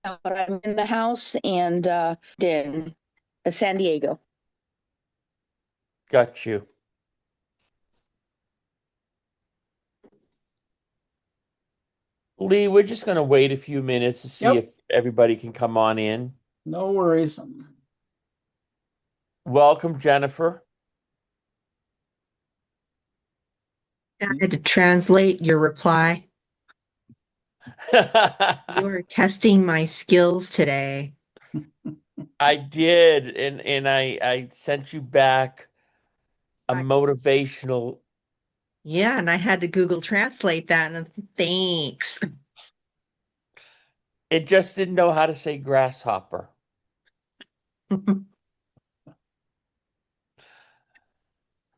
but I'm in the house and in San Diego. Got you. Lee, we're just going to wait a few minutes to see Yep, if everybody can come on in. no worries. Welcome, Jennifer. I had to translate your reply. You were testing my skills today. I did, and I sent you back a I- motivational. Yeah, and I had to Google Translate that, and thanks. It just didn't know how to say grasshopper.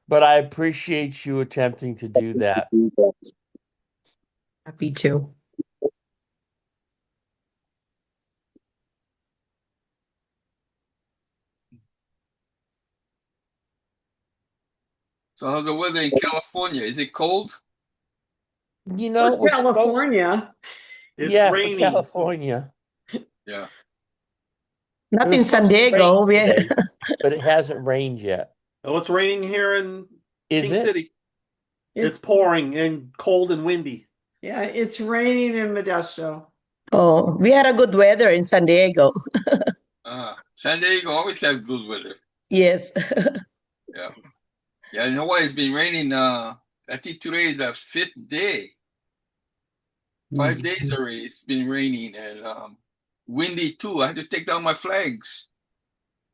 But I appreciate you attempting to do that. Happy to. So how's the weather in California? Is it cold? You know, For California, It's yeah, for raining. California. Yeah. It Not was in San supposed to rain Diego. today, but it hasn't rained yet. Oh, it's raining here in Is King it? City. It- It's pouring and cold and windy. yeah, it's raining in Modesto. Oh, we had a good weather in San Diego. San Diego always have good weather. Yes. Yeah. Yeah, you know what? It's been raining. I think today is the fifth day. 5 days already. It's been raining and windy too. I had to take down my flags.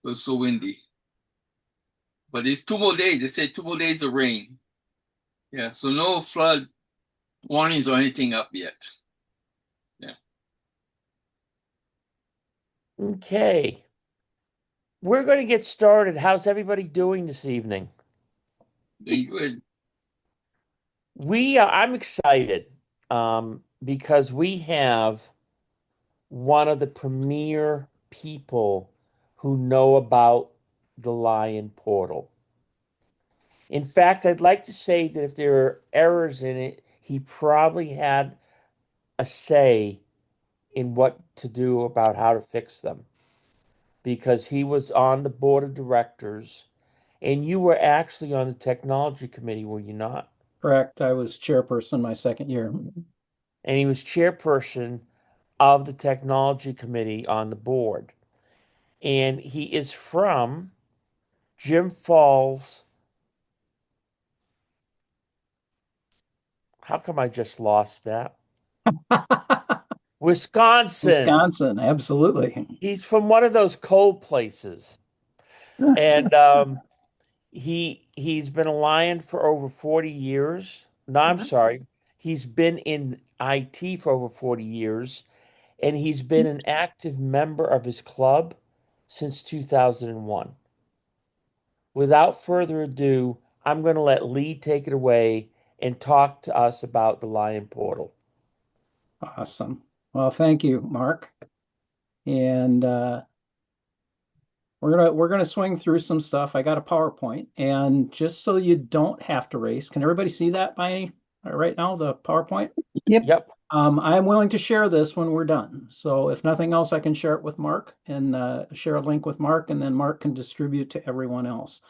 It was so windy. But it's 2 more days. They said 2 more days of rain. Yeah, so no flood warnings or anything up yet. Yeah. Okay. We're going to get started. How's everybody doing this evening? Doing good. I'm excited because we have one of the premier people who know about the Lion Portal. In fact, I'd like to say that if there are errors in it, he probably had a say in what to do about how to fix them because he was on the board of directors and you were actually on the technology committee, were you not? Correct. I was chairperson my second year. And he was chairperson of the technology committee on the board. And he is from Jim Falls. How come I just lost that? Wisconsin. Wisconsin, absolutely. He's from one of those cold places. And he's been a Lion for over 40 years. No, I'm sorry. He's been in IT for over 40 years, and he's been an active member of his club since 2001. Without further ado, I'm going to let Lee take it away and talk to us about the Lion Portal. Awesome. Well, thank you, Mark. And we're gonna swing through some stuff. I got a PowerPoint, and just so you don't have to race, can everybody see that by right now, the PowerPoint? Yep. I'm willing to share this when we're done. So if nothing else, I can share it with Mark and share a link with Mark, and then Mark can distribute to everyone else.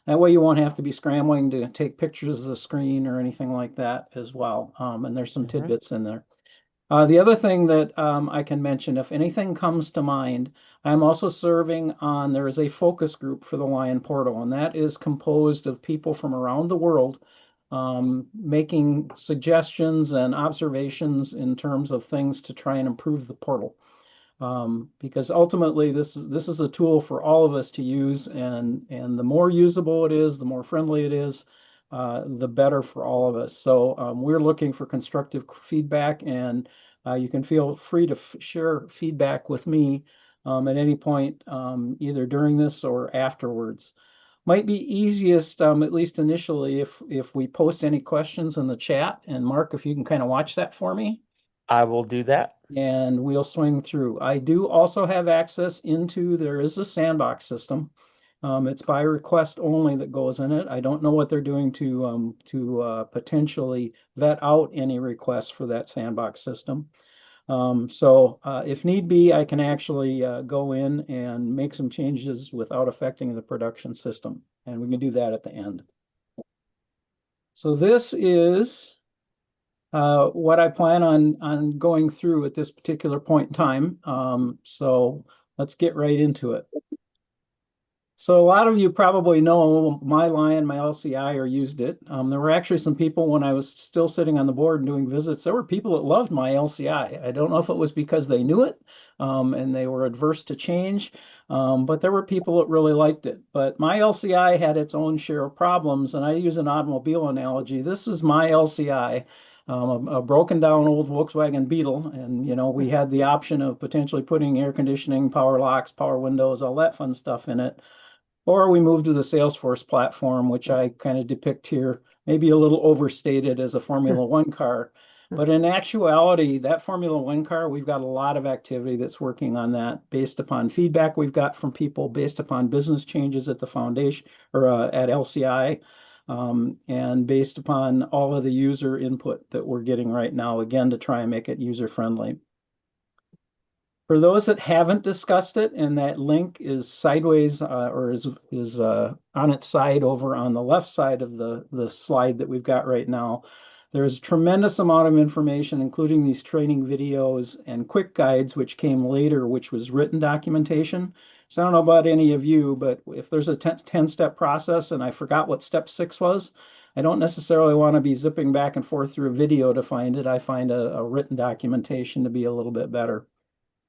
That way you won't have to be scrambling to take pictures of the screen or anything like that as well. And there's some tidbits in there. The other thing that I can mention, if anything comes to mind, I'm also serving on, there is a focus group for the Lion Portal, and that is composed of people from around the world making suggestions and observations in terms of things to try and improve the portal. Because ultimately this is a tool for all of us to use, and the more usable it is, the more friendly it is, the better for all of us. So we're looking for constructive feedback, and you can feel free to share feedback with me at any point, either during this or afterwards. Might be easiest, at least initially, if we post any questions in the chat. And Mark, if you can kind of watch that for me. I will do that. And we'll swing through. I do also have access into, there is a sandbox system. It's by request only that goes in it. I don't know what they're doing to potentially vet out any requests for that sandbox system. If need be, I can actually go in and make some changes without affecting the production system. And we can do that at the end. So this is what I plan on going through at this particular point in time. So let's get right into it. So a lot of you probably know my Lion, my LCI, or used it. There were actually some people when I was still sitting on the board and doing visits, there were people that loved my LCI. I don't know if it was because they knew it and they were adverse to change, but there were people that really liked it. But my LCI had its own share of problems, and I use an automobile analogy. This is my LCI. A broken down old Volkswagen Beetle, and we had the option of potentially putting air conditioning, power locks, power windows, all that fun stuff in it. Or we moved to the Salesforce platform, which I kind of depict here, maybe a little overstated as a Formula One car. But in actuality, that Formula One car, we've got a lot of activity that's working on that based upon feedback we've got from people, based upon business changes at the foundation or at LCI, and based upon all of the user input that we're getting right now, again, to try and make it user friendly. For those that haven't discussed it, and that link is sideways or is on its side over on the left side of the slide that we've got right now, there's a tremendous amount of information, including these training videos and quick guides, which came later, which was written documentation. So I don't know about any of you, but if there's a 10-step process and I forgot what step 6 was, I don't necessarily want to be zipping back and forth through a video to find it. I find a written documentation to be a little bit better.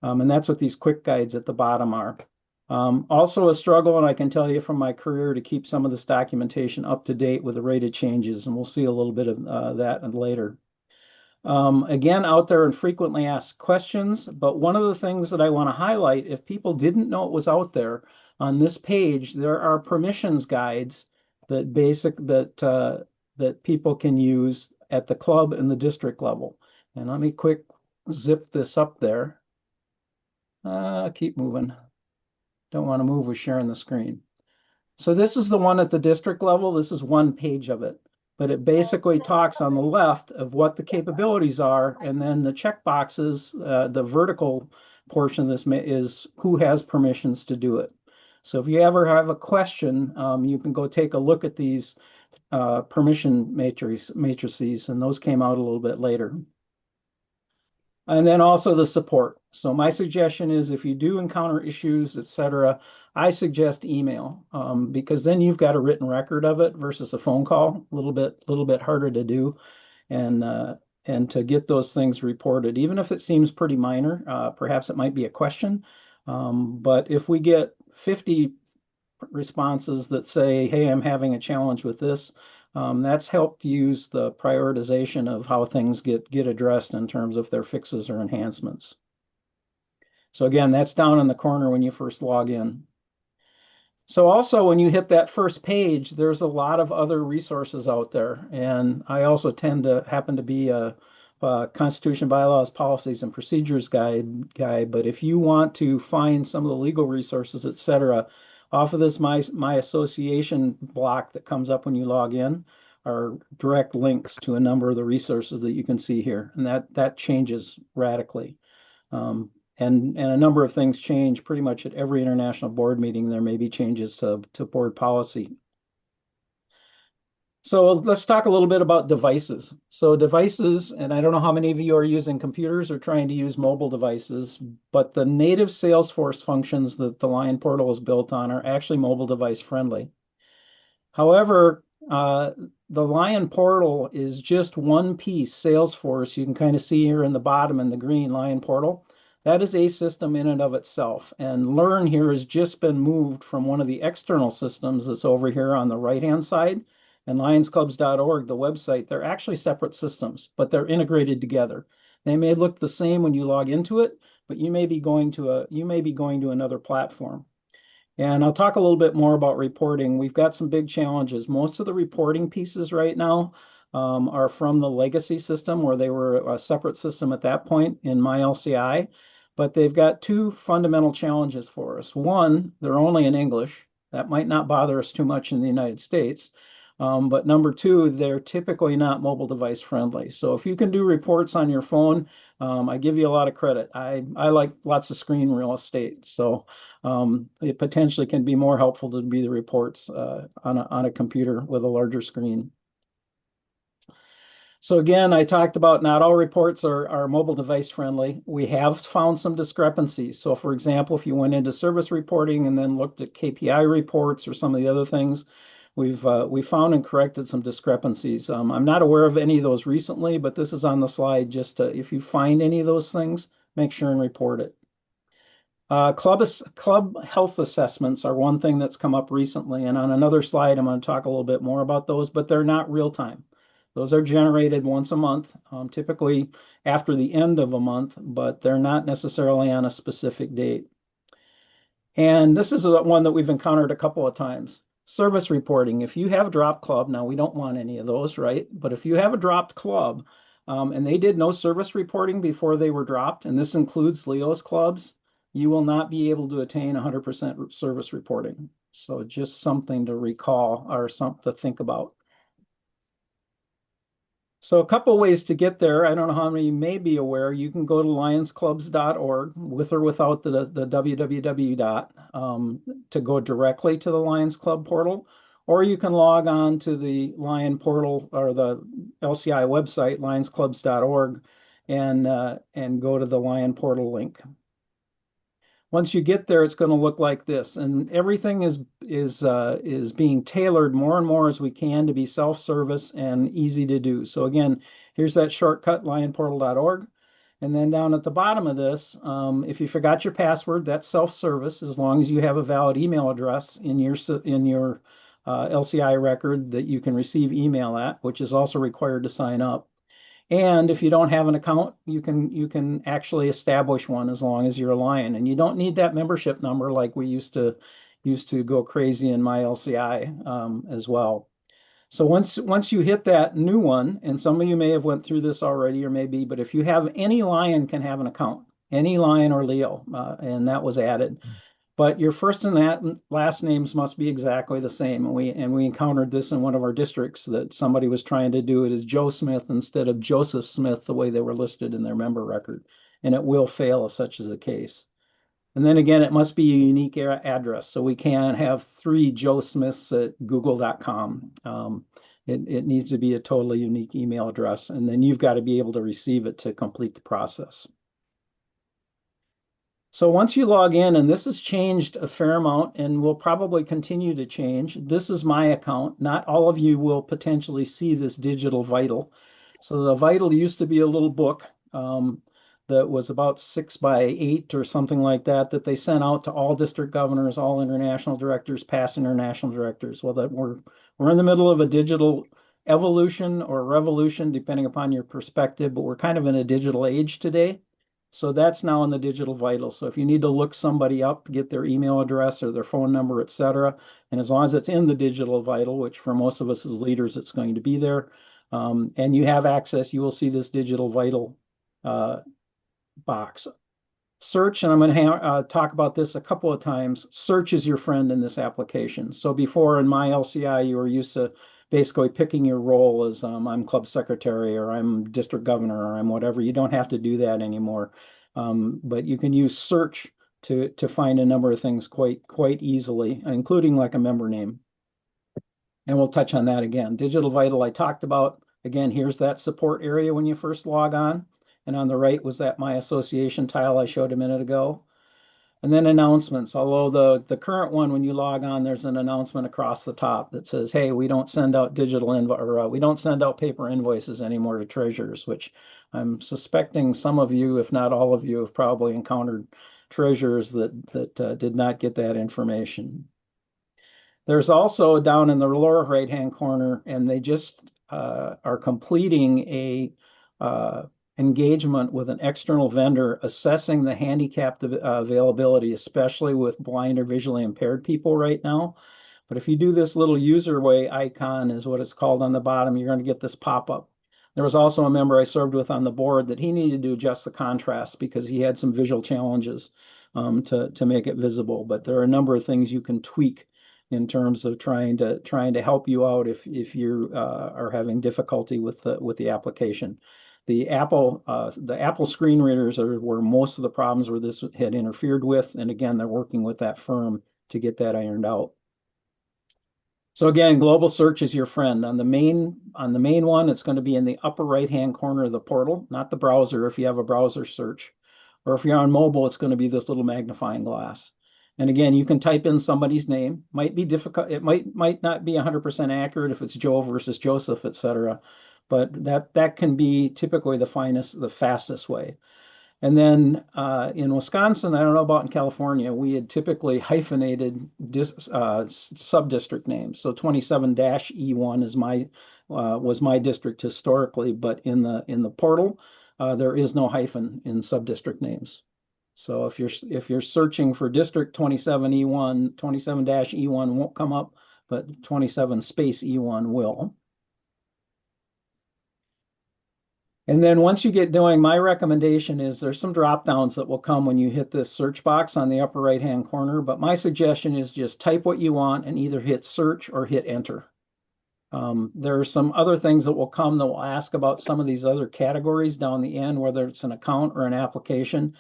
And that's what these quick guides at the bottom are. Also a struggle, and I can tell you from my career, to keep some of this documentation up to date with the rated changes, and we'll see a little bit of that later. Again, out there and frequently asked questions, but one of the things that I want to highlight, if people didn't know it was out there, on this page, there are permissions guides that that people can use at the club and the district level. And let me quick zip this up there. Keep moving. Don't want to move with sharing the screen. So this is the one at the district level. This is one page of it, but it basically talks on the left of what the capabilities are, and then the check boxes, the vertical portion of this is who has permissions to do it. So if you ever have a question, you can go take a look at these permission matrices, and those came out a little bit later. And then also the support. So my suggestion is if you do encounter issues, etc., I suggest email because then you've got a written record of it versus a phone call. A little bit harder to do, and to get those things reported, even if it seems pretty minor. Perhaps it might be a question, but if we get 50 responses that say, "Hey, I'm having a challenge with this," that's helped use the prioritization of how things get addressed in terms of their fixes or enhancements. So again, that's down in the corner when you first log in. So also when you hit that first page, there's a lot of other resources out there. And I also happen to be a Constitution, Bylaws, Policies, and Procedures guy. But if you want to find some of the legal resources, etc., off of this my association block that comes up when you log in are direct links to a number of the resources that you can see here, and that changes radically. And a number of things change pretty much at every international board meeting. There may be changes to board policy. So let's talk a little bit about devices. So devices, and I don't know how many of you are using computers or trying to use mobile devices, but the native Salesforce functions that the Lion portal is built on are actually mobile device friendly. However, the Lion portal is just one piece, Salesforce. You can kind of see here in the bottom in the green, Lion portal. That is a system in and of itself. And Learn here has just been moved from one of the external systems that's over here on the right-hand side. And lionsclubs.org, the website, they're actually separate systems, but they're integrated together. They may look the same when you log into it, but you may be going to another platform. And I'll talk a little bit more about reporting. We've got some big challenges. Most of the reporting pieces right now are from the legacy system, where they were a separate system at that point in my LCI. But they've got two fundamental challenges for us. One, they're only in English. That might not bother us too much in the United States. But number two, they're typically not mobile device friendly. So if you can do reports on your phone, I give you a lot of credit. I like lots of screen real estate, so it potentially can be more helpful to be the reports on a computer with a larger screen. So again, I talked about not all reports are mobile device friendly. We have found some discrepancies. So for example, if you went into service reporting and then looked at KPI reports or some of the other things, we found and corrected some discrepancies. I'm not aware of any of those recently, but this is on the slide just to, if you find any of those things, make sure and report it. Club health assessments are one thing that's come up recently, and on another slide, I'm going to talk a little bit more about those, but they're not real time. Those are generated once a month, typically after the end of a month, but they're not necessarily on a specific date. And this is one that we've encountered a couple of times. Service reporting. If you have a dropped club, now we don't want any of those, right? But if you have a dropped club and they did no service reporting before they were dropped, and this includes Leo's clubs, you will not be able to attain 100% service reporting. So just something to recall or something to think about. So a couple ways to get there. I don't know how many may be aware. You can go to lionsclubs.org with or without the www. To go directly to the Lions Club portal, or you can log on to the Lion portal or the LCI website, lionsclubs.org, and go to the Lion portal link. Once you get there, it's going to look like this, and everything is being tailored more and more as we can to be self-service and easy to do. So again, here's that shortcut, lionportal.org, and then down at the bottom of this, if you forgot your password, that's self-service as long as you have a valid email address in your LCI record that you can receive email at, which is also required to sign up. And if you don't have an account, you can actually establish one as long as you're a Lion. And you don't need that membership number like we used to go crazy in my LCI as well. So once you hit that new one, and some of you may have went through this already or maybe, but if you have any Lion can have an account, any Lion or Leo, and that was added. But your first and last names must be exactly the same. And we encountered this in one of our districts that somebody was trying to do it as Joe Smith instead of Joseph Smith, the way they were listed in their member record. And it will fail if such is the case. And then again, it must be a unique address. So we can't have 3 Joe Smiths at google.com. It needs to be a totally unique email address. And then you've got to be able to receive it to complete the process. So once you log in, and this has changed a fair amount and will probably continue to change. This is my account. Not all of you will potentially see this digital vital. So the vital used to be a little book that was about 6 by 8 or something like that they sent out to all district governors, all international directors, past international directors. Well, that we're in the middle of a digital evolution or revolution, depending upon your perspective, but we're kind of in a digital age today. So that's now in the digital vital. So if you need to look somebody up, get their email address or their phone number, etc., and as long as it's in the digital vital, which for most of us as leaders, it's going to be there, and you have access, you will see this digital vital box. Search, and I'm going to talk about this a couple of times. Search is your friend in this application. So before in my LCI, you were used to basically picking your role as I'm club secretary or I'm district governor or I'm whatever. You don't have to do that anymore, but you can use search to find a number of things quite easily, including like a member name. And we'll touch on that again. Digital Vital I talked about. Again, here's that support area when you first log on. And on the right was that My Association tile I showed a minute ago. And then announcements, although the current one, when you log on, there's an announcement across the top that says, hey, we don't send out we don't send out paper invoices anymore to treasurers, which I'm suspecting some of you, if not all of you, have probably encountered treasurers that did not get that information. There's also down in the lower right-hand corner, and they just are completing a engagement with an external vendor assessing the handicapped availability, especially with blind or visually impaired people right now. But if you do this little user way icon is what it's called on the bottom, you're going to get this pop-up. There was also a member I served with on the board that he needed to adjust the contrast because he had some visual challenges to make it visible. But there are a number of things you can tweak in terms of trying to help you out if you are having difficulty with the application. The Apple screen readers are where most of the problems where this had interfered with, and again, they're working with that firm to get that ironed out. So again, global search is your friend. On the main one, it's going to be in the upper right-hand corner of the portal, not the browser if you have a browser search. Or if you're on mobile, it's going to be this little magnifying glass. And again, you can type in somebody's name. Might be difficult. It might not be 100% accurate if it's Joe versus Joseph, etc. But that can be typically the fastest way. And then in Wisconsin, I don't know about in California, we had typically hyphenated sub-district names. So 27-E1 is was my district historically, but in the portal, there is no hyphen in sub-district names. So if you're searching for district 27E1, 27-E1 won't come up, but 27 space E1 will. And then once you get doing, my recommendation is there's some drop downs that will come when you hit this search box on the upper right hand corner. But my suggestion is just type what you want and either hit search or hit enter. There are some other things that will come that will ask about some of these other categories down the end, whether it's an account or an application.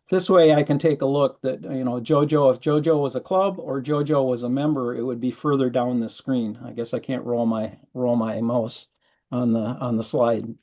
This way I can take a look that, you know, JoJo, if JoJo was a club or JoJo was a member, it would be further down the screen. I guess I can't roll my mouse on the slide.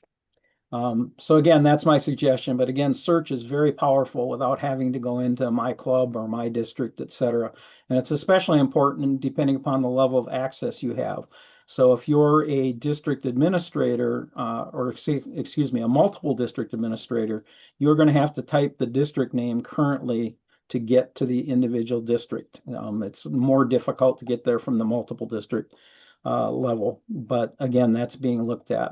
So again, that's my suggestion. But again, search is very powerful without having to go into my club or my district, etc. And it's especially important depending upon the level of access you have. So if you're a district administrator, or excuse me, a multiple district administrator, you're going to have to type the district name currently to get to the individual district. It's more difficult to get there from the multiple district level. But again, that's being looked at.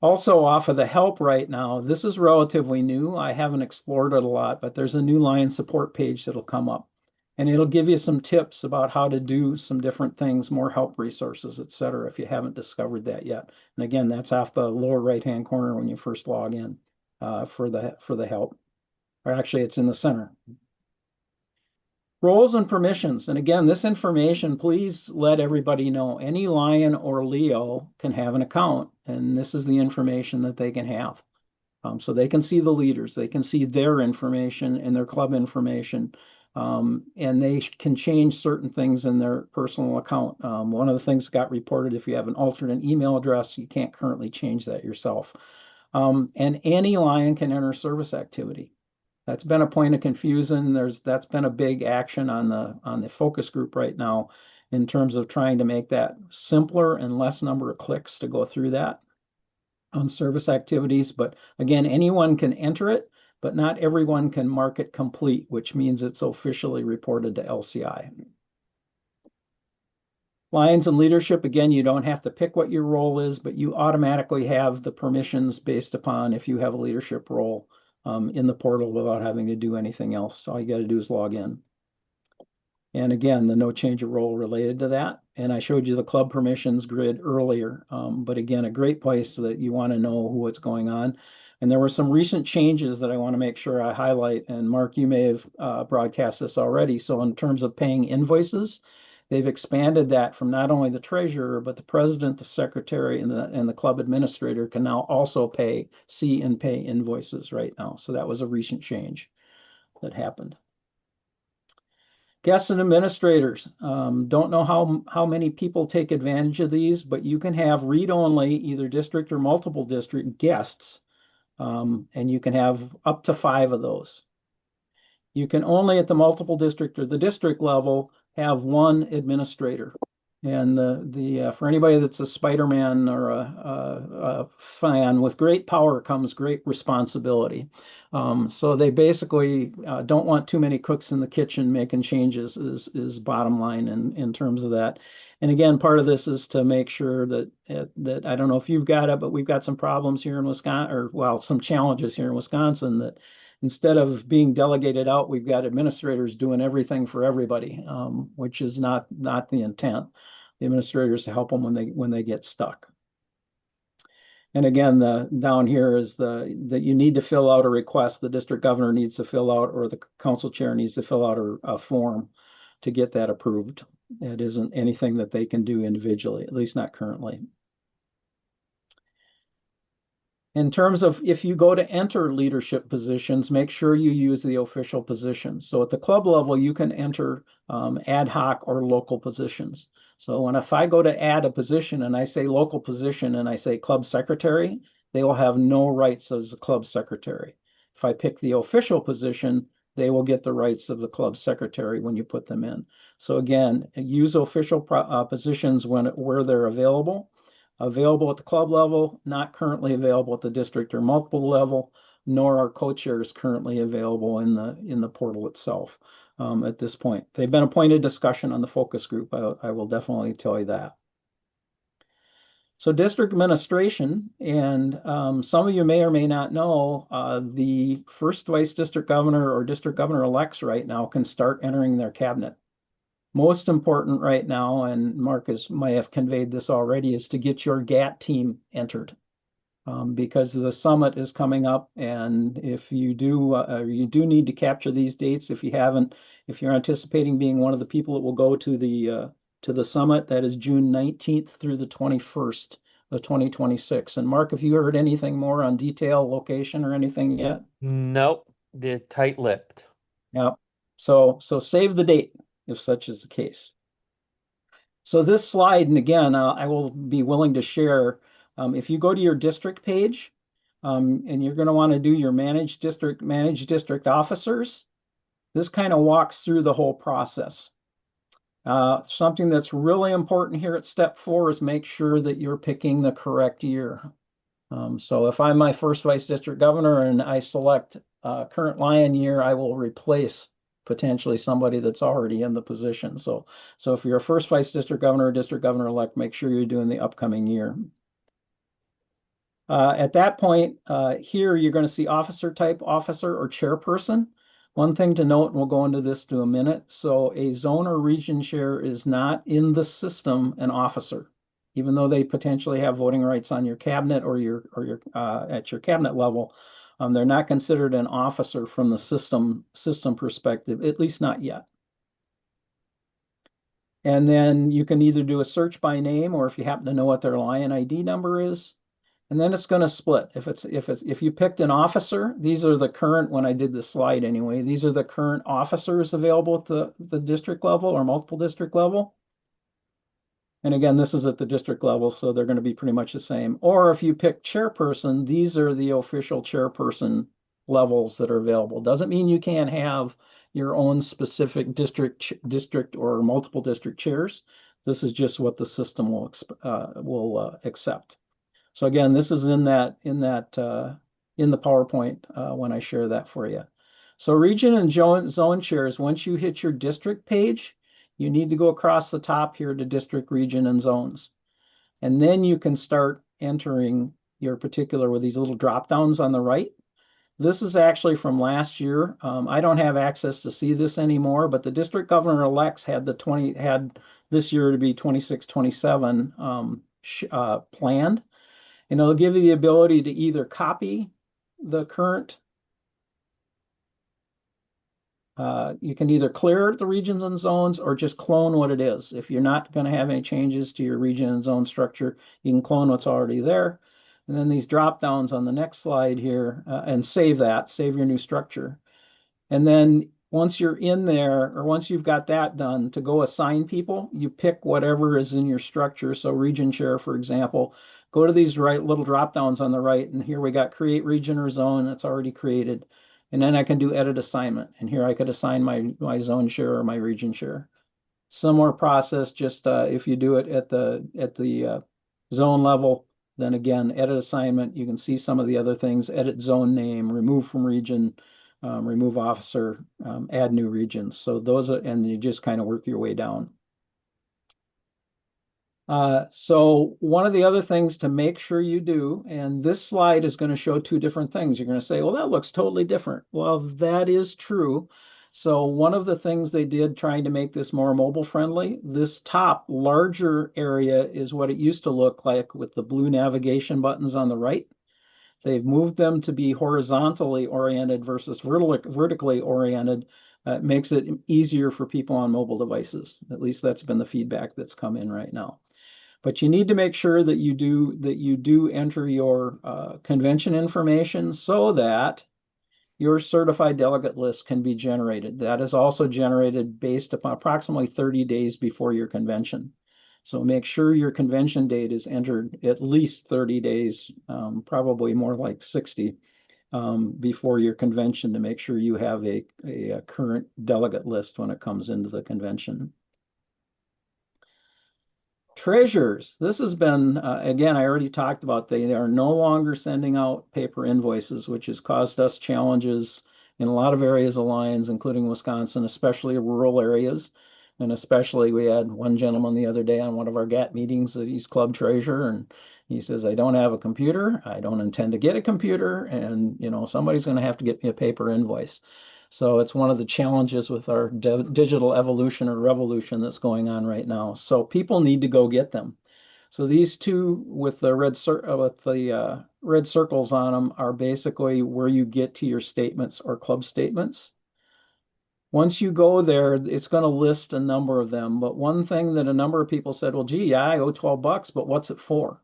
Also off of the help right now, this is relatively new. I haven't explored it a lot, but there's a new Lion support page that'll come up. And it'll give you some tips about how to do some different things, more help resources, et cetera, if you haven't discovered that yet. And again, that's off the lower right-hand corner when you first log in for the help. Or actually, it's in the center. Roles and permissions. And again, this information, please let everybody know. Any Lion or Leo can have an account, and this is the information that they can have. So they can see the leaders, they can see their information and their club information, and they can change certain things in their personal account. One of the things that got reported, if you have an alternate email address, you can't currently change that yourself. And any Lion can enter service activity. That's been a point of confusion. That's been a big action on the focus group right now in terms of trying to make that simpler and less number of clicks to go through that on service activities. But again, anyone can enter it, but not everyone can mark it complete, which means it's officially reported to LCI. Lions and leadership, again, you don't have to pick what your role is, but you automatically have the permissions based upon if you have a leadership role in the portal without having to do anything else. All you got to do is log in. And again, the no change of role related to that. And I showed you the club permissions grid earlier. But again, a great place so that you want to know what's going on. And there were some recent changes that I want to make sure I highlight. And Mark, you may have broadcast this already. So in terms of paying invoices, they've expanded that from not only the treasurer, but the president, the secretary, and the club administrator can now also see and pay invoices right now. So that was a recent change that happened. Guests and administrators. Don't know how many people take advantage of these, but you can have read-only, either district or multiple district guests, and you can have up to 5 of those. You can only at the multiple district or the district level have 1 administrator. And for anybody that's a Spider-Man or a fan, with great power comes great responsibility. So they basically don't want too many cooks in the kitchen making changes is bottom line in terms of that. And again, part of this is to make sure that I don't know if you've got it, but we've got some problems here in Wisconsin, or well, some challenges here in Wisconsin that instead of being delegated out, we've got administrators doing everything for everybody, which is not the intent. The administrators to help them when they get stuck. And again, down here is that you need to fill out a request. The district governor needs to fill out, or the council chair needs to fill out a form to get that approved. It isn't anything that they can do individually, at least not currently. In terms of if you go to enter leadership positions, make sure you use the official positions. So at the club level, you can enter ad hoc or local positions. So if I go to add a position and I say local position and I say club secretary, they will have no rights as a club secretary. If I pick the official position, they will get the rights of the club secretary when you put them in. So again, use official positions where they're available. Available at the club level, not currently available at the district or multiple level, nor are co-chairs currently available in the portal itself at this point. They've been appointed discussion on the focus group. I will definitely tell you that. So district administration, and some of you may or may not know, the first vice district governor or district governor elects right now can start entering their cabinet. Most important right now, and Marcus might have conveyed this already, is to get your GAT team entered because the summit is coming up. And if you do need to capture these dates. If you haven't, if you're anticipating being one of the people that will go to the summit, that is June 19th through the 21st of 2026. And Mark, have you heard anything more on detail, location, or anything yet? Nope, they're tight-lipped. Yeah. So save the date if such is the case. So this slide, and again, I will be willing to share, if you go to your district page, and you're going to want to do your managed district officers, this kind of walks through the whole process. Something that's really important here at step 4 is make sure that you're picking the correct year. So if I'm my first vice district governor and I select current Lion year, I will replace potentially somebody that's already in the position. So if you're a first vice district governor or district governor elect, make sure you're doing the upcoming year. At that point, here you're going to see officer type, officer or chairperson. One thing to note, and we'll go into this in a minute. So a zone or region chair is not in the system an officer, even though they potentially have voting rights on your cabinet or your at your cabinet level. They're not considered an officer from the system perspective, at least not yet. And then you can either do a search by name, or if you happen to know what their Lion ID number is, and then it's going to split. If you picked an officer, these are the current, when I did the slide anyway, these are the current officers available at the district level or multiple district level. And again, this is at the district level, so they're going to be pretty much the same. Or if you pick chairperson, these are the official chairperson levels that are available. Doesn't mean you can't have your own specific district or multiple district chairs. This is just what the system will accept. So again, this is in the PowerPoint when I share that for you. So region and zone chairs, once you hit your district page, you need to go across the top here to district, region, and zones. And then you can start entering your particular with these little drop downs on the right. This is actually from last year. I don't have access to see this anymore, but the district governor elects had this year to be 26-27 planned. And it'll give you the ability to either copy the current you can either clear the regions and zones or just clone what it is. If you're not going to have any changes to your region and zone structure, you can clone what's already there. And then these drop downs on the next slide here and save your new structure. And then once you're in there, or once you've got that done, to go assign people, you pick whatever is in your structure. So region chair, for example, go to these little drop downs on the right. And here we got create region or zone. It's already created. And then I can do edit assignment. And here I could assign my zone chair or my region chair. Similar process, just if you do it at the zone level, then again, edit assignment, you can see some of the other things, edit zone name, remove from region, remove officer, add new regions. So those are, and you just kind of work your way down. So one of the other things to make sure you do, and this slide is going to show two different things. You're going to say, well, that looks totally different. Well, that is true. So one of the things they did trying to make this more mobile friendly, this top larger area is what it used to look like with the blue navigation buttons on the right. They've moved them to be horizontally oriented versus vertically oriented, It makes it easier for people on mobile devices. At least that's been the feedback that's come in right now. But you need to make sure that you do enter your convention information so that your certified delegate list can be generated. That is also generated based upon approximately 30 days before your convention. So make sure your convention date is entered at least 30 days, probably more like 60, before your convention, to make sure you have a current delegate list when it comes into the convention. Treasurers, this has been, again, I already talked about, they are no longer sending out paper invoices, which has caused us challenges in a lot of areas of Lions, including Wisconsin, especially rural areas. And especially, we had one gentleman the other day on one of our GAT meetings that he's club treasurer, and he says, I don't have a computer, I don't intend to get a computer, and somebody's going to have to get me a paper invoice. So it's one of the challenges with our digital evolution or revolution that's going on right now. So people need to go get them. So these two with the red circles on them are basically where you get to your statements or club statements. Once you go there, it's going to list a number of them. But one thing that a number of people said, well, gee, I owe $12, but what's it for?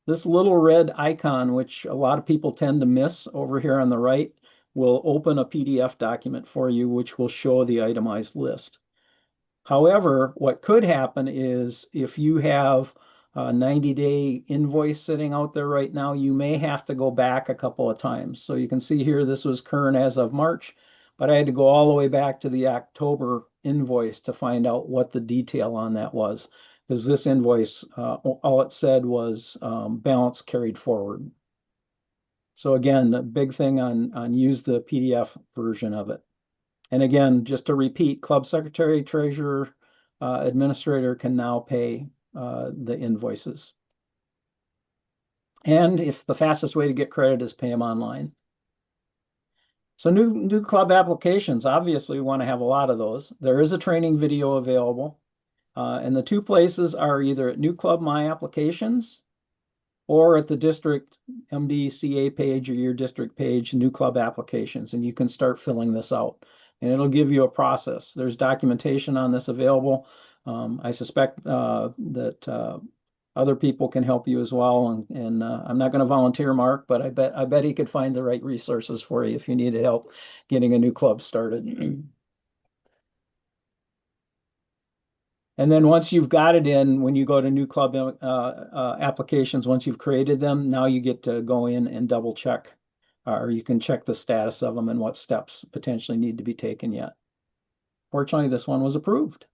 This little red icon, which a lot of people tend to miss over here on the right, will open a PDF document for you, which will show the itemized list. However, what could happen is if you have a 90-day invoice sitting out there right now, you may have to go back a couple of times. So you can see here, this was current as of March, but I had to go all the way back to the October invoice to find out what the detail on that was, because this invoice, all it said was balance carried forward. So again, the big thing on use the PDF version of it. And again, just to repeat, club secretary, treasurer, administrator can now pay the invoices. And if the fastest way to get credit is pay them online. So new club applications, obviously we want to have a lot of those. There is a training video available. And the two places are either at New Club My Applications or at the district MDCA page or your district page, New Club Applications, and you can start filling this out. And it'll give you a process. There's documentation on this available. I suspect that other people can help you as well. And I'm not going to volunteer Mark, but I bet he could find the right resources for you if you needed help getting a new club started. And then once you've got it in, when you go to new club applications, once you've created them, now you get to go in and double check, or you can check the status of them and what steps potentially need to be taken yet. Fortunately, this one was approved.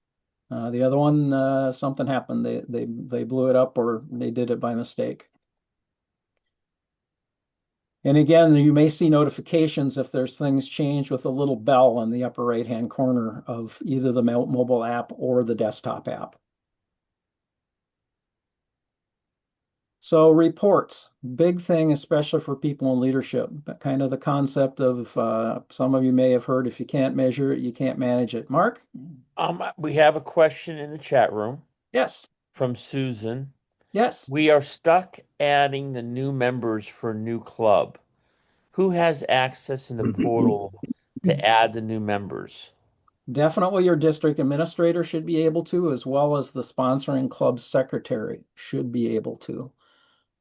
The other one, something happened. They blew it up, or they did it by mistake. And again, you may see notifications if there's things changed with a little bell in the upper right-hand corner of either the mobile app or the desktop app. So reports, big thing, especially for people in leadership, kind of the concept of some of you may have heard, if you can't measure it, you can't manage it. Mark? We have a question in the chat room. Yes. From Susan. Yes. We are stuck adding the new members for new club. Who has access in the portal to add the new members? Definitely your district administrator should be able to, as well as the sponsoring club secretary should be able to.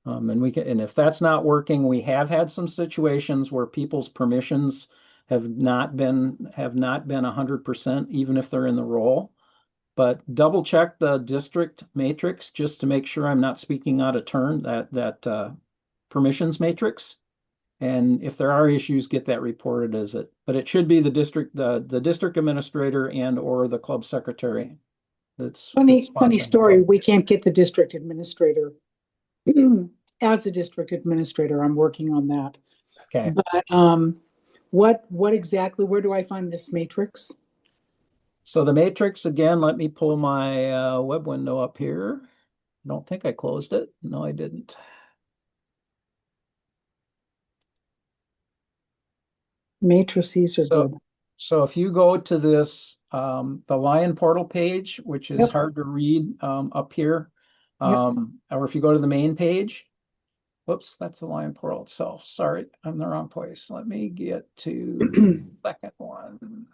And if that's not working, we have had some situations where people's permissions have not been 100%, even if they're in the role. But double check the district matrix just to make sure I'm not speaking out of turn, that permissions matrix. And if there are issues, get that reported as it. But it should be the district administrator and or the club secretary. That's funny story. We can't get the district administrator. As the district administrator, I'm working on that. Okay. But what exactly? Where do I find this matrix? So the matrix, again, let me pull my web window up here. I don't think I closed it. No, I didn't. Matrices are good. So if you go to this, the Lion portal page, which is hard to read up here, or if you go to the main page, whoops, that's the Lion portal itself. Sorry, I'm in the wrong place. Let me get to the second one.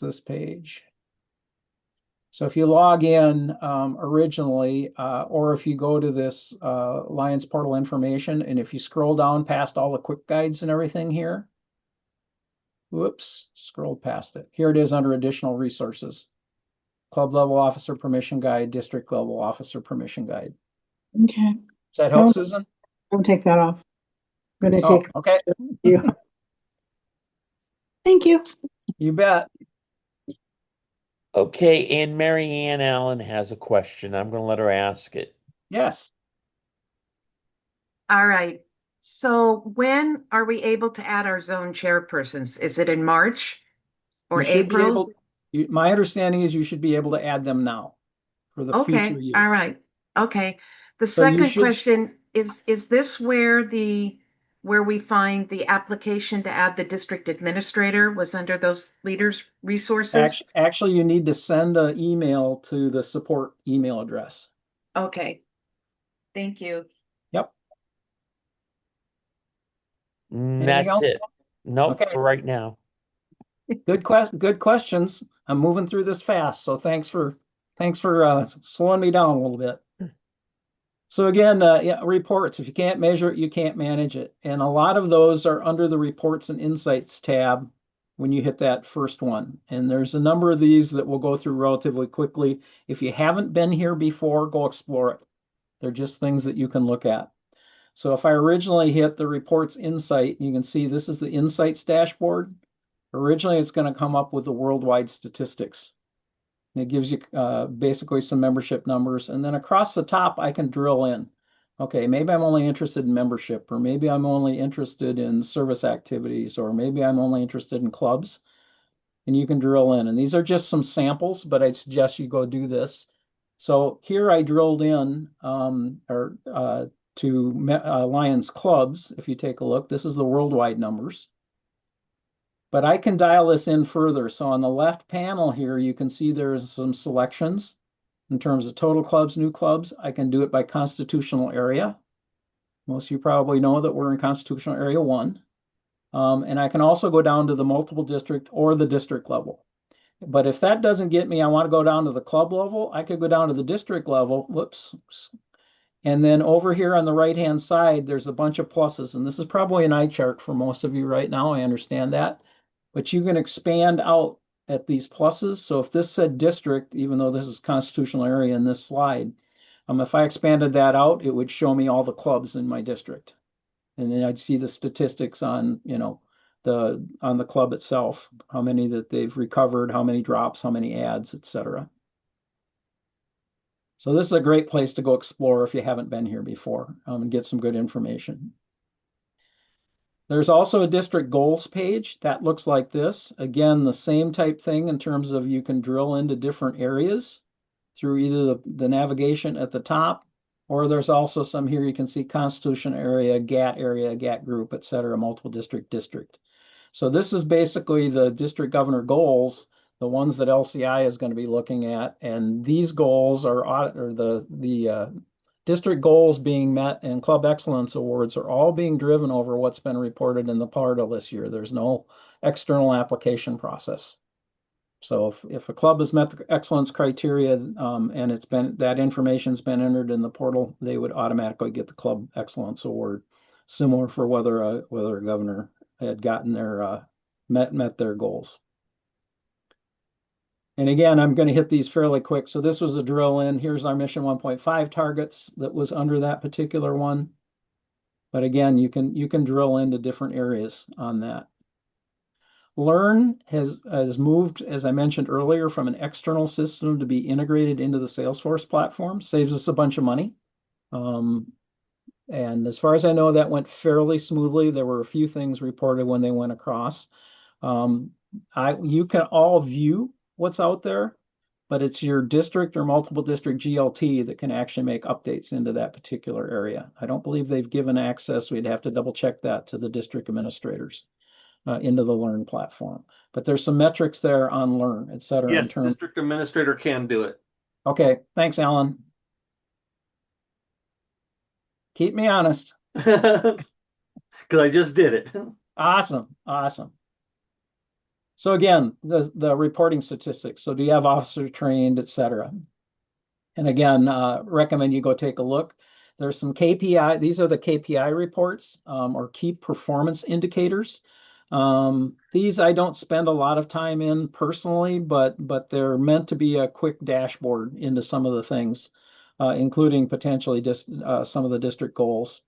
this page. So if you log in originally, or if you go to this Lions Portal information, and if you scroll down past all the quick guides and everything here, whoops, scrolled past it. Here it is under additional resources. Club level officer permission guide, district level officer permission guide. Okay, Does that help, Susan? don't take that off. I'm gonna Oh, take okay. you. Thank you. You bet. Okay, and Mary Ann Allen has a question. I'm going to let her ask it. Yes. All right. So when are we able to add our zone chairpersons? Is it in March or You should be April? able, my understanding is you should be able to add them now for the Okay, future year. all right. Okay. The So you second should- question is this where we find the application to add the district administrator was under those leaders resources? Actually, you need to send an email to the support email address. Okay. Thank you. Yep. That's Anything else? it. Nope, Okay. for right now. Good questions. I'm moving through this fast, so thanks for slowing me down a little bit. So again, yeah, reports. If you can't measure it, you can't manage it. And a lot of those are under the reports and insights tab when you hit that first one. And there's a number of these that we'll go through relatively quickly. If you haven't been here before, go explore it. They're just things that you can look at. So if I originally hit the reports insight, you can see this is the insights dashboard. Originally, it's going to come up with the worldwide statistics. It gives you basically some membership numbers. And then across the top, I can drill in. Okay, maybe I'm only interested in membership, or maybe I'm only interested in service activities, or maybe I'm only interested in clubs. And you can drill in. And these are just some samples, but I'd suggest you go do this. So here I drilled in to Lions clubs. If you take a look, this is the worldwide numbers. But I can dial this in further. So on the left panel here, you can see there's some selections in terms of total clubs, new clubs. I can do it by constitutional area. Most of you probably know that we're in constitutional area 1. And I can also go down to the multiple district or the district level. But if that doesn't get me, I want to go down to the club level. I could go down to the district level. Whoops. And then over here on the right-hand side, there's a bunch of pluses. And this is probably an eye chart for most of you right now. I understand that. But you can expand out at these pluses. So if this said district, even though this is constitutional area in this slide, if I expanded that out, it would show me all the clubs in my district. And then I'd see the statistics on, on the club itself, how many that they've recovered, how many drops, how many ads, etc. So this is a great place to go explore if you haven't been here before and get some good information. There's also a district goals page that looks like this. Again, the same type thing in terms of you can drill into different areas through either the navigation at the top, or there's also some here you can see Constitution area, GAT group, et cetera, multiple district. So this is basically the district governor goals, the ones that LCI is going to be looking at. And these goals are the district goals being met and club excellence awards are all being driven over what's been reported in the portal this year. There's no external application process. So if a club has met the excellence criteria and that information's been entered in the portal, they would automatically get the club excellence award. Similar for whether a governor had gotten their met their goals. And again, I'm going to hit these fairly quick. So this was a drill in. Here's our mission 1.5 targets that was under that particular one. But again, you can drill into different areas on that. Learn has moved, as I mentioned earlier, from an external system to be integrated into the Salesforce platform. Saves us a bunch of money. And as far as I know, that went fairly smoothly. There were a few things reported when they went across. You can all view what's out there, but it's your district or multiple district GLT that can actually make updates into that particular area. I don't believe they've given access. We'd have to double check that to the district administrators into the Learn platform. But there's some metrics there on Learn, et cetera. Yes, district administrator can do it. Okay, thanks, Alan. Keep me honest. Because I just did it. Awesome. So again, the reporting statistics. So do you have officer trained, et cetera? And again, recommend you go take a look. There's some KPI. These are the KPI reports or key performance indicators. These I don't spend a lot of time in personally, but they're meant to be a quick dashboard into some of the things, including potentially just some of the district goals.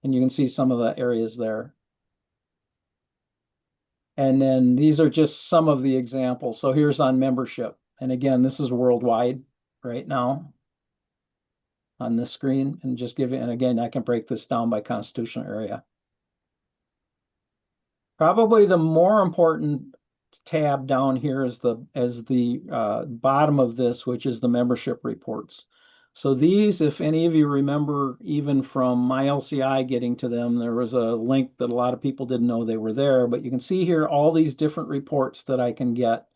And you can see some of the areas there. And then these are just some of the examples. So here's on membership. And again, this is worldwide right now on this screen, and just give it, and again, I can break this down by constitutional area. Probably the more important tab down here is the bottom of this, which is the membership reports. So these, if any of you remember, even from my LCI getting to them, there was a link that a lot of people didn't know they were there, but you can see here all these different reports that I can get.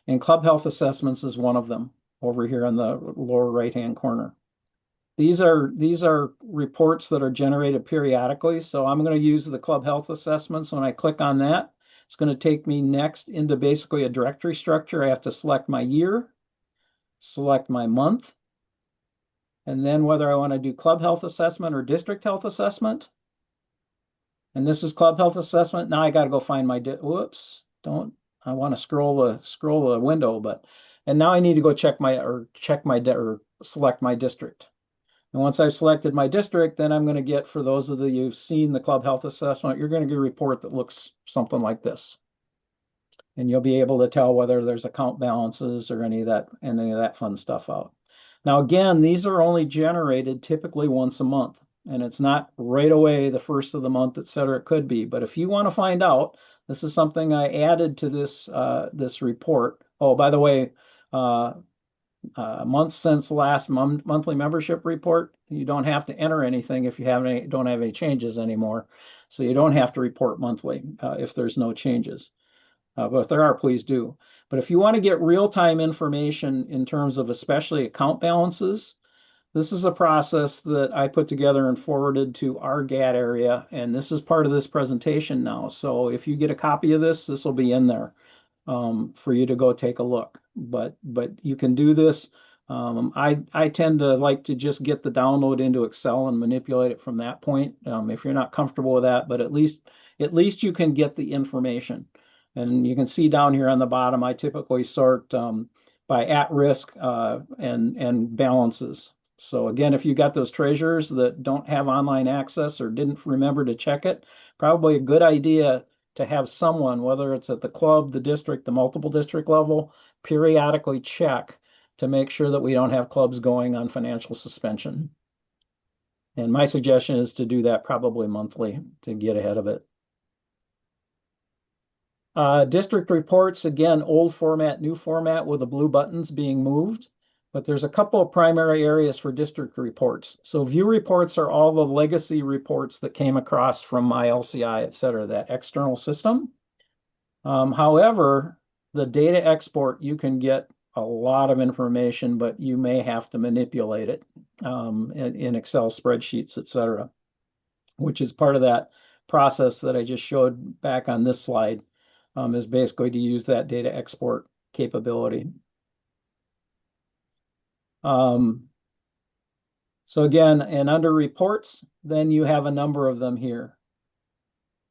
And club health assessments is one of them over here in the lower right-hand corner. These are reports that are generated periodically. So I'm going to use the club health assessments. When I click on that, it's going to take me next into basically a directory structure. I have to select my year, select my month, and then whether I want to do club health assessment or district health assessment. And this is club health assessment. Now I got to go find my, whoops, I want to scroll the window, and now I need to go select my district. And once I've selected my district, then I'm going to get, for those of you who've seen the club health assessment, you're going to get a report that looks something like this. And you'll be able to tell whether there's account balances or any of that fun stuff out. Now, again, these are only generated typically once a month, and it's not right away the first of the month, et cetera. It could be, but if you want to find out, this is something I added to this report. Oh, by the way, months since last monthly membership report, you don't have to enter anything if you don't have any changes anymore. So you don't have to report monthly if there's no changes. But if there are, please do. But if you want to get real-time information in terms of especially account balances, this is a process that I put together and forwarded to our GAT area, and this is part of this presentation now. So if you get a copy of this, this will be in there for you to go take a look. But you can do this. I tend to like to just get the download into Excel and manipulate it from that point. If you're not comfortable with that, but at least you can get the information. And you can see down here on the bottom, I typically sort by at risk and balances. So again, if you got those treasurers that don't have online access or didn't remember to check it, probably a good idea to have someone, whether it's at the club, the district, the multiple district level, periodically check to make sure that we don't have clubs going on financial suspension. And my suggestion is to do that probably monthly to get ahead of it. District reports, again, old format, new format with the blue buttons being moved. But there's a couple of primary areas for district reports. So view reports are all the legacy reports that came across from my LCI, et cetera, that external system. However, the data export, you can get a lot of information, but you may have to manipulate it in Excel spreadsheets, et cetera, which is part of that process that I just showed back on this slide, is basically to use that data export capability. So again, and under reports, then you have a number of them here.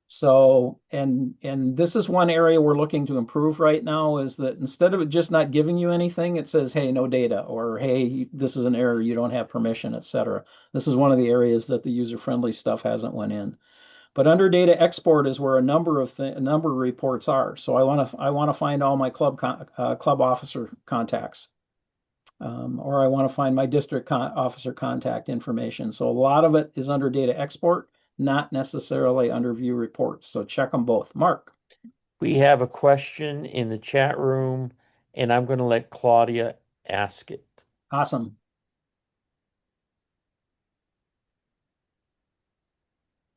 So, and this is one area we're looking to improve right now, is that instead of it just not giving you anything, it says, hey, no data, or hey, this is an error, you don't have permission, et cetera. This is one of the areas that the user-friendly stuff hasn't went in. But under data export is where a number of reports are. So I want to find all my club officer contacts. Or I want to find my district officer contact information. So a lot of it is under data export, not necessarily under view reports. So check them both. Mark. We have a question in the chat room, and I'm going to let Claudia ask it. Awesome.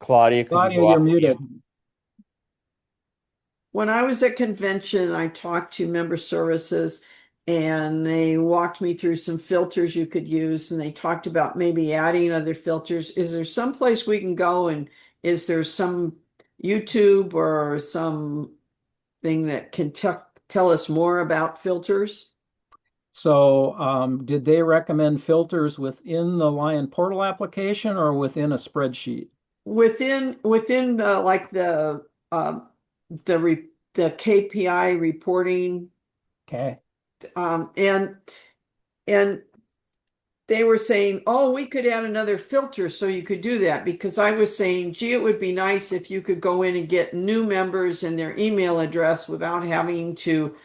Claudia, could Claudia, you go you're off muted. mute? When I was at convention, I talked to member services and they walked me through some filters you could use, and they talked about maybe adding other filters. Is there some place we can go, and is there some YouTube or some thing that can tell us more about filters? So did they recommend filters within the Lion Portal application or within a spreadsheet? Within like the KPI reporting, Okay. and they were saying, oh, we could add another filter so you could do that, because I was saying, gee, it would be nice if you could go in and get new members and their email address without having to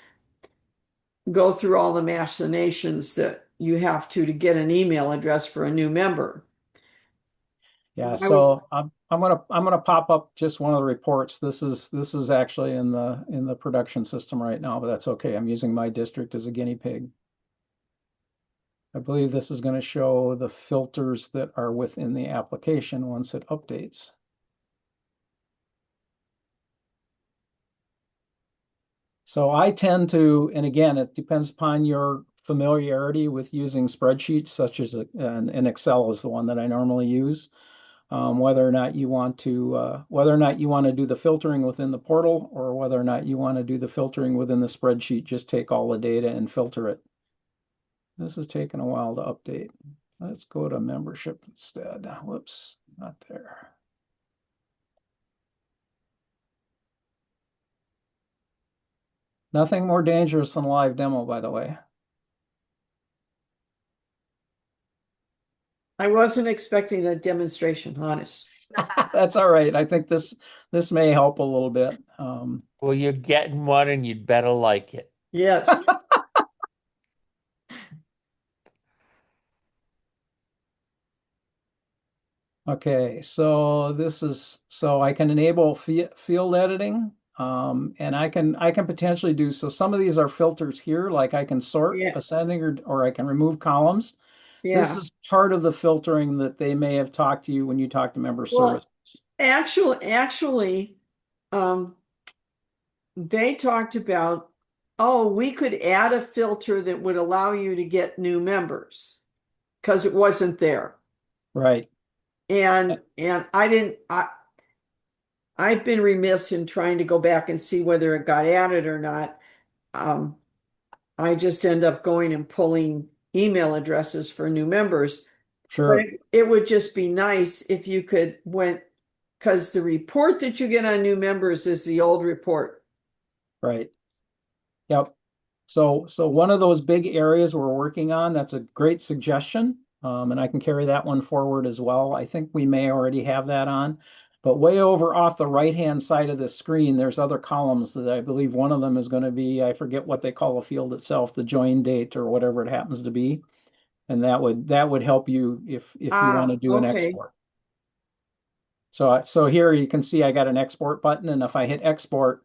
go through all the machinations that you have to get an email address for a new member. Yeah, I so I'm gonna pop up just one of the reports. This is actually in the production system right now, but that's okay. I'm using my district as a guinea pig. I believe this is going to show the filters that are within the application once it updates. So I tend to, and again, it depends upon your familiarity with using spreadsheets, such as an Excel is the one that I normally use. Whether or not you want to do the filtering within the portal, or whether or not you want to do the filtering within the spreadsheet, just take all the data and filter it. This is taking a while to update. Let's go to membership instead. Whoops, not there. Nothing more dangerous than a live demo, by the way. I wasn't expecting a demonstration, honest. That's all right. I think this may help a little bit. Well, you're getting one and you'd better like it. Yes. Okay, so I can enable field editing, and I can potentially do, so some of these are filters here, like I can sort ascending or I can remove columns. This is part of the filtering that they may have talked to you when you talk to member services. Actually, they talked about, oh, we could add a filter that would allow you to get new members because it wasn't there. Right. And I've been remiss in trying to go back and see whether it got added or not. I just end up going and pulling email addresses for new members. Sure. But it would just be nice if you could because the report that you get on new members is the old report. Right. Yep. So one of those big areas we're working on, that's a great suggestion. And I can carry that one forward as well. I think we may already have that on, but way over off the right-hand side of the screen, there's other columns that I believe one of them is going to be, I forget what they call the field itself, the join date or whatever it happens to be. And that would help you if you want to do an export. So here you can see I got an export button, and if I hit export,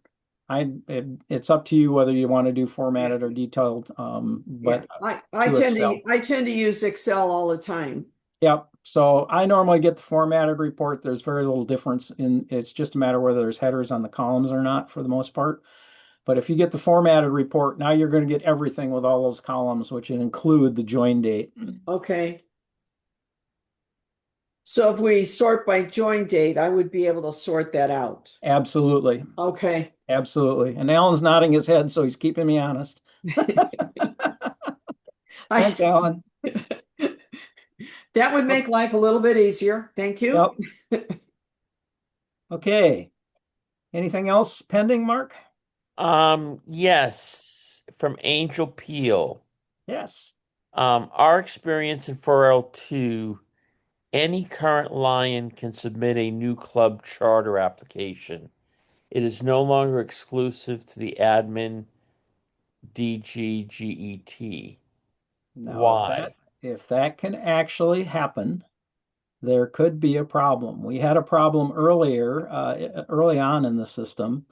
it's up to you whether you want to do formatted or detailed. But I tend to use Excel all the time. Yep. So I normally get the formatted report. There's very little difference it's just a matter whether there's headers on the columns or not for the most part. But if you get the formatted report, now you're going to get everything with all those columns, which include the join date. Okay. So if we sort by join date, I would be able to sort that out. Absolutely. Okay. Absolutely. And Alan's nodding his head, so he's keeping me honest. Thanks, Alan. That would make life a little bit easier. Thank you. Yep. Okay. Anything else pending, Mark? Yes, from Angel Peel. Yes. Our experience in 4L2, any current Lion can submit a new club charter application. It is no longer exclusive to the admin DGGET. Now, Why? If that can actually happen, there could be a problem. We had a problem early on in the system,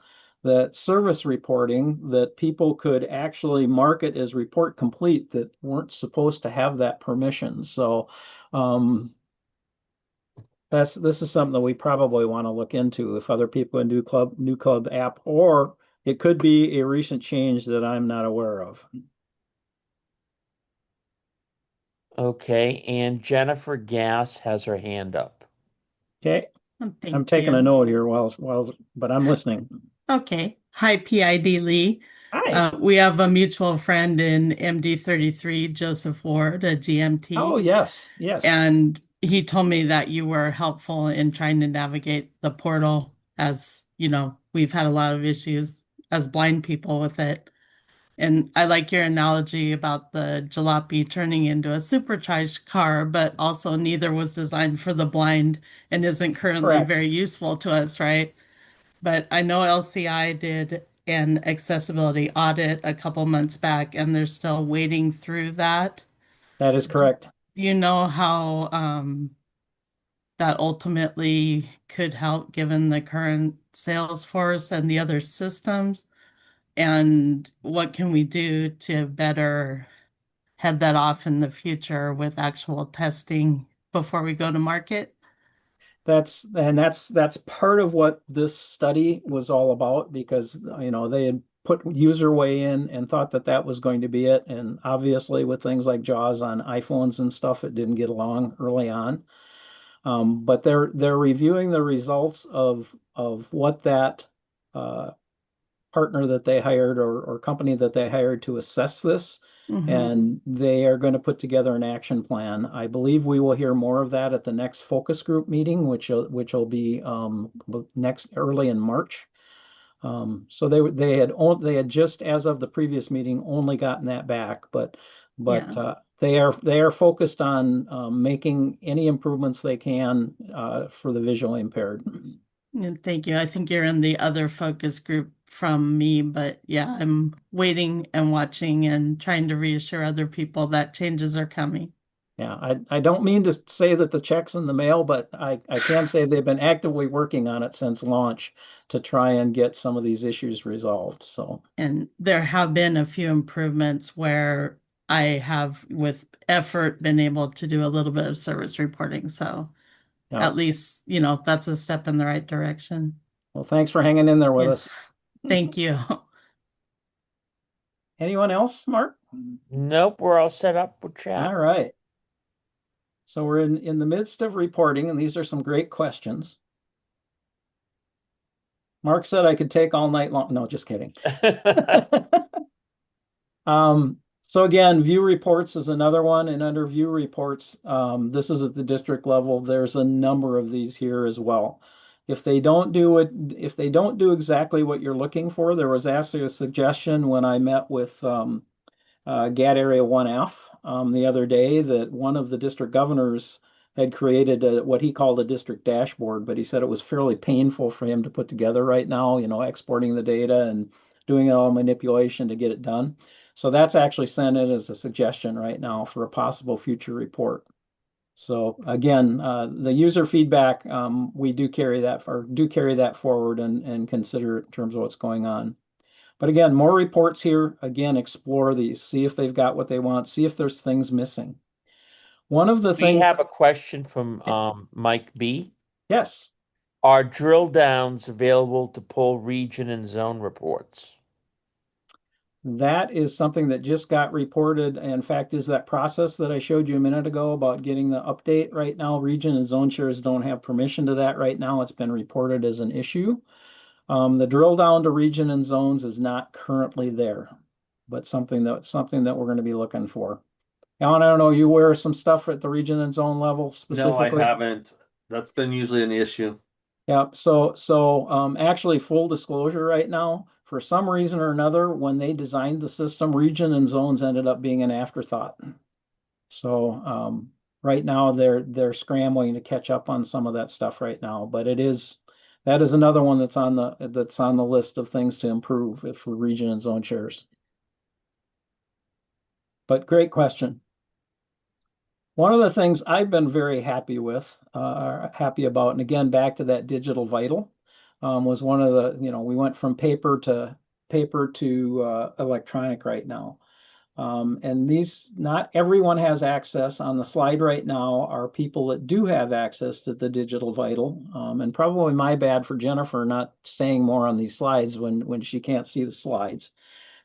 that service reporting that people could actually mark it as report complete that weren't supposed to have that permission. So this is something that we probably want to look into if other people in new club app, or it could be a recent change that I'm not aware of. Okay, and Jennifer Gass has her hand up. Okay. Thank I'm taking you. a note here but I'm listening. Okay. Hi, PID Lee. Hi. We have a mutual friend in MD33, Joseph Ward, a GMT. Oh, yes, yes. And he told me that you were helpful in trying to navigate the portal, as you know, we've had a lot of issues as blind people with it. And I like your analogy about the jalopy turning into a supercharged car, but also neither was designed for the blind and isn't currently Correct. very useful to us, right? But I know LCI did an accessibility audit a couple months back, and they're still wading through that. That is correct. Do you know how that ultimately could help given the current Salesforce and the other systems? And what can we do to better head that off in the future with actual testing before we go to market? That's part of what this study was all about, because they had put user way in and thought that that was going to be it, and obviously with things like JAWS on iPhones and stuff, it didn't get along early on. But they're reviewing the results of what that partner that they hired or company that they hired to assess this. And they are going to put together an action plan. I believe we will hear more of that at the next focus group meeting, which will be next early in March. So they had just, as of the previous meeting, only gotten that back, but Yeah. they are focused on making any improvements they can for the visually impaired. And thank you. I think you're in the other focus group from me, but yeah, I'm waiting and watching and trying to reassure other people that changes are coming. Yeah, I don't mean to say that the check's in the mail, but I can say they've been actively working on it since launch to try and get some of these issues resolved. So, And there have been a few improvements where I have, with effort, been able to do a little bit of service reporting. So yeah. at least, that's a step in the right direction. Well, thanks for hanging in there with Yeah. us. Thank you. Anyone else, Mark? Nope, we're all set up with chat. All right. So we're in the midst of reporting, and these are some great questions. Mark said I could take all night long. No, just kidding. So again, view reports is another one, and under view reports, this is at the district level. There's a number of these here as well. If they don't do exactly what you're looking for, there was actually a suggestion when I met with GAT Area 1F the other day that one of the district governors had created what he called a district dashboard, but he said it was fairly painful for him to put together right now, exporting the data and doing all manipulation to get it done. So that's actually sent in as a suggestion right now for a possible future report. So again, the user feedback, we do carry that forward and consider it in terms of what's going on. But again, more reports here. Again, explore these, see if they've got what they want, see if there's things missing. One of the We things. have a question from Mike B. Yes. Are drill downs available to pull region and zone reports? That is something that just got reported. In fact, is that process that I showed you a minute ago about getting the update right now. Region and zone chairs don't have permission to that right now. It's been reported as an issue. The drill down to region and zones is not currently there, but something that we're going to be looking for. Alan, I don't know, you wear some stuff at the region and zone level specifically? No, I haven't. That's been usually an issue. Yeah, so actually, full disclosure right now, for some reason or another, when they designed the system, region and zones ended up being an afterthought. So right now they're scrambling to catch up on some of that stuff right now, but that is another one that's on the list of things to improve for region and zone chairs. But great question. One of the things I've been very happy about, and again, back to that digital vital, was one of the, we went from paper to electronic right now. And not everyone has access. On the slide right now are people that do have access to the digital vital. And probably my bad for Jennifer not saying more on these slides when she can't see the slides.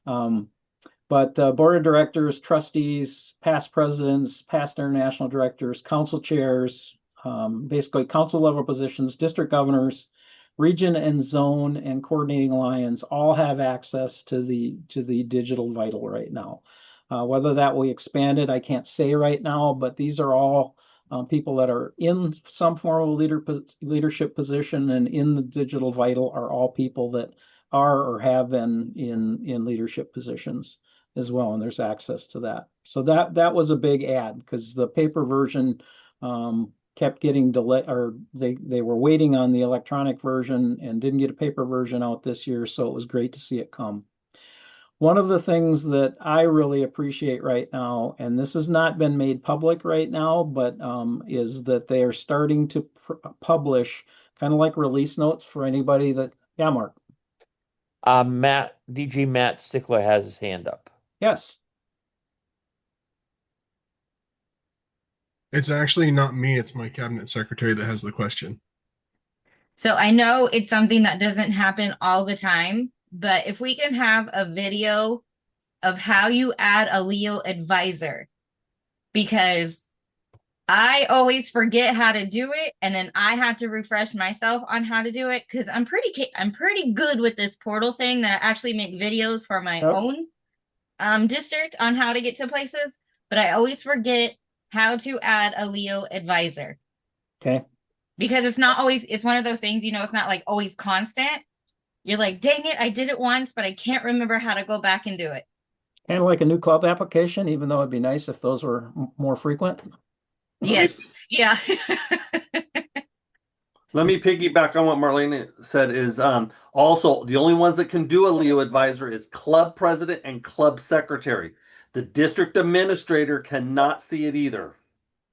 But board of directors, trustees, past presidents, past international directors, council chairs, basically council level positions, district governors, region and zone and coordinating lions all have access to the digital vital right now. Whether that will expand it, I can't say right now, but these are all people that are in some form of leadership position and in the digital vital are all people that are or have been in leadership positions as well, and there's access to that. So that was a big add because the paper version kept getting delayed, or they were waiting on the electronic version and didn't get a paper version out this year, so it was great to see it come. One of the things that I really appreciate right now, and this has not been made public right now, but is that they are starting to publish kind of like release notes for anybody that, yeah, Mark. DG Matt Stickler has his hand up. Yes. It's actually not me, it's my cabinet secretary that has the question. So I know it's something that doesn't happen all the time, but if we can have a video of how you add a Leo advisor, because I always forget how to do it, and then I have to refresh myself on how to do it because I'm pretty good with this portal thing that I actually make videos for my own district on how to get to places, but I always forget how to add a Leo advisor. Okay. Because it's not always, it's one of those things, it's not like always constant. You're like, dang it, I did it once, but I can't remember how to go back and do it. Kind of like a new club application, even though it'd be nice if those were more frequent. Yes. Yeah. Let me piggyback on what Marlene said is also the only ones that can do a Leo advisor is club president and club secretary. The district administrator cannot see it either.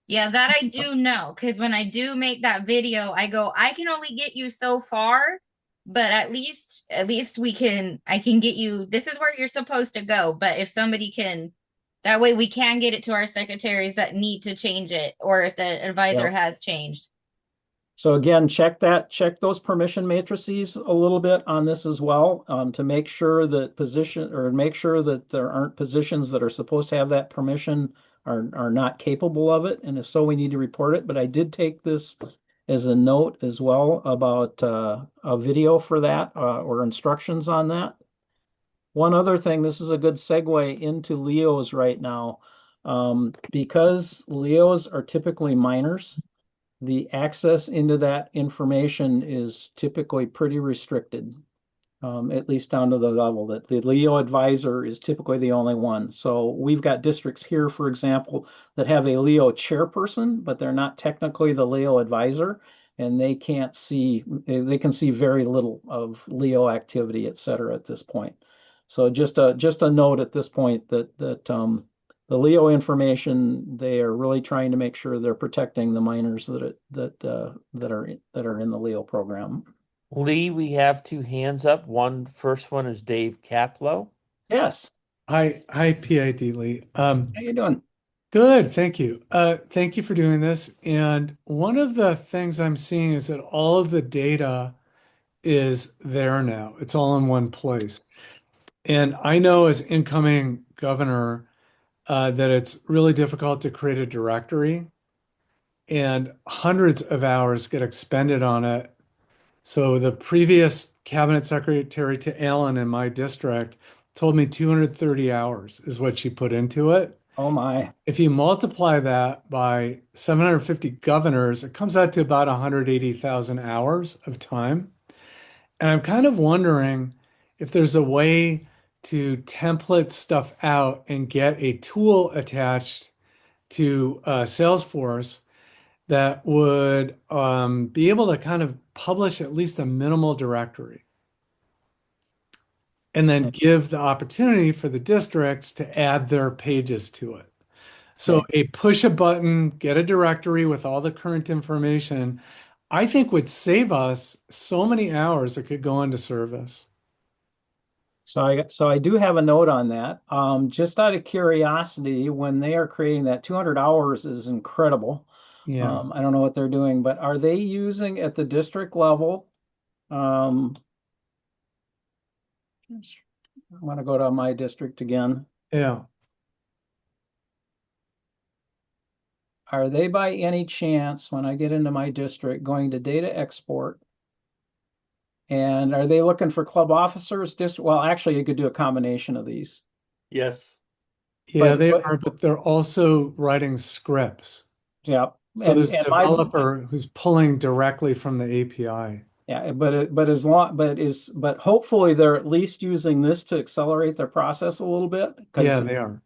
Yeah, that I do know, because when I do make that video, I go, I can only get you so far, but at least I can get you, this is where you're supposed to go. But if somebody can, that way we can get it to our secretaries that need to change it, or if the advisor has changed. So again, check those permission matrices a little bit on this as well, to make sure that make sure that there aren't positions that are supposed to have that permission are not capable of it. And if so, we need to report it. But I did take this as a note as well about a video for that or instructions on that. One other thing, this is a good segue into Leos right now. Because Leos are typically minors, the access into that information is typically pretty restricted, at least down to the level that the Leo advisor is typically the only one. So we've got districts here, for example, that have a Leo chairperson, but they're not technically the Leo advisor, and they can see very little of Leo activity, et cetera, at this point. So just a note at this point that the Leo information, they are really trying to make sure they're protecting the minors that are in the Leo program. Lee, we have two hands up. First one is Dave Kaplow. Yes. Hi, PID Lee. How you doing? Good, thank you. Thank you for doing this. And one of the things I'm seeing is that all of the data is there now. It's all in one place. And I know as incoming governor that it's really difficult to create a directory, and hundreds of hours get expended on it. So the previous cabinet secretary to Alan in my district told me 230 hours is what she put into it. Oh my. If you multiply that by 750 governors, it comes out to about 180,000 hours of time. And I'm kind of wondering if there's a way to template stuff out and get a tool attached to Salesforce that would be able to kind of publish at least a minimal directory and then give the opportunity for the districts to add their pages to it. So a push a button, get a directory with all the current information, I think would save us so many hours that could go into service. So I do have a note on that. Just out of curiosity, when they are creating that 200 hours is incredible. Yeah. I don't know what they're doing, but are they using at the district level? I want to go to my district again. Yeah. Are they by any chance, when I get into my district, going to data export And are they looking for club officers? Well, actually, you could do a combination of these. Yes. Yeah, But- they but- are, but they're also writing scripts. Yeah. So there's a and my- developer who's pulling directly from the API. Yeah, but hopefully they're at least using this to accelerate their process a little bit. 'Cause, Yeah, they are.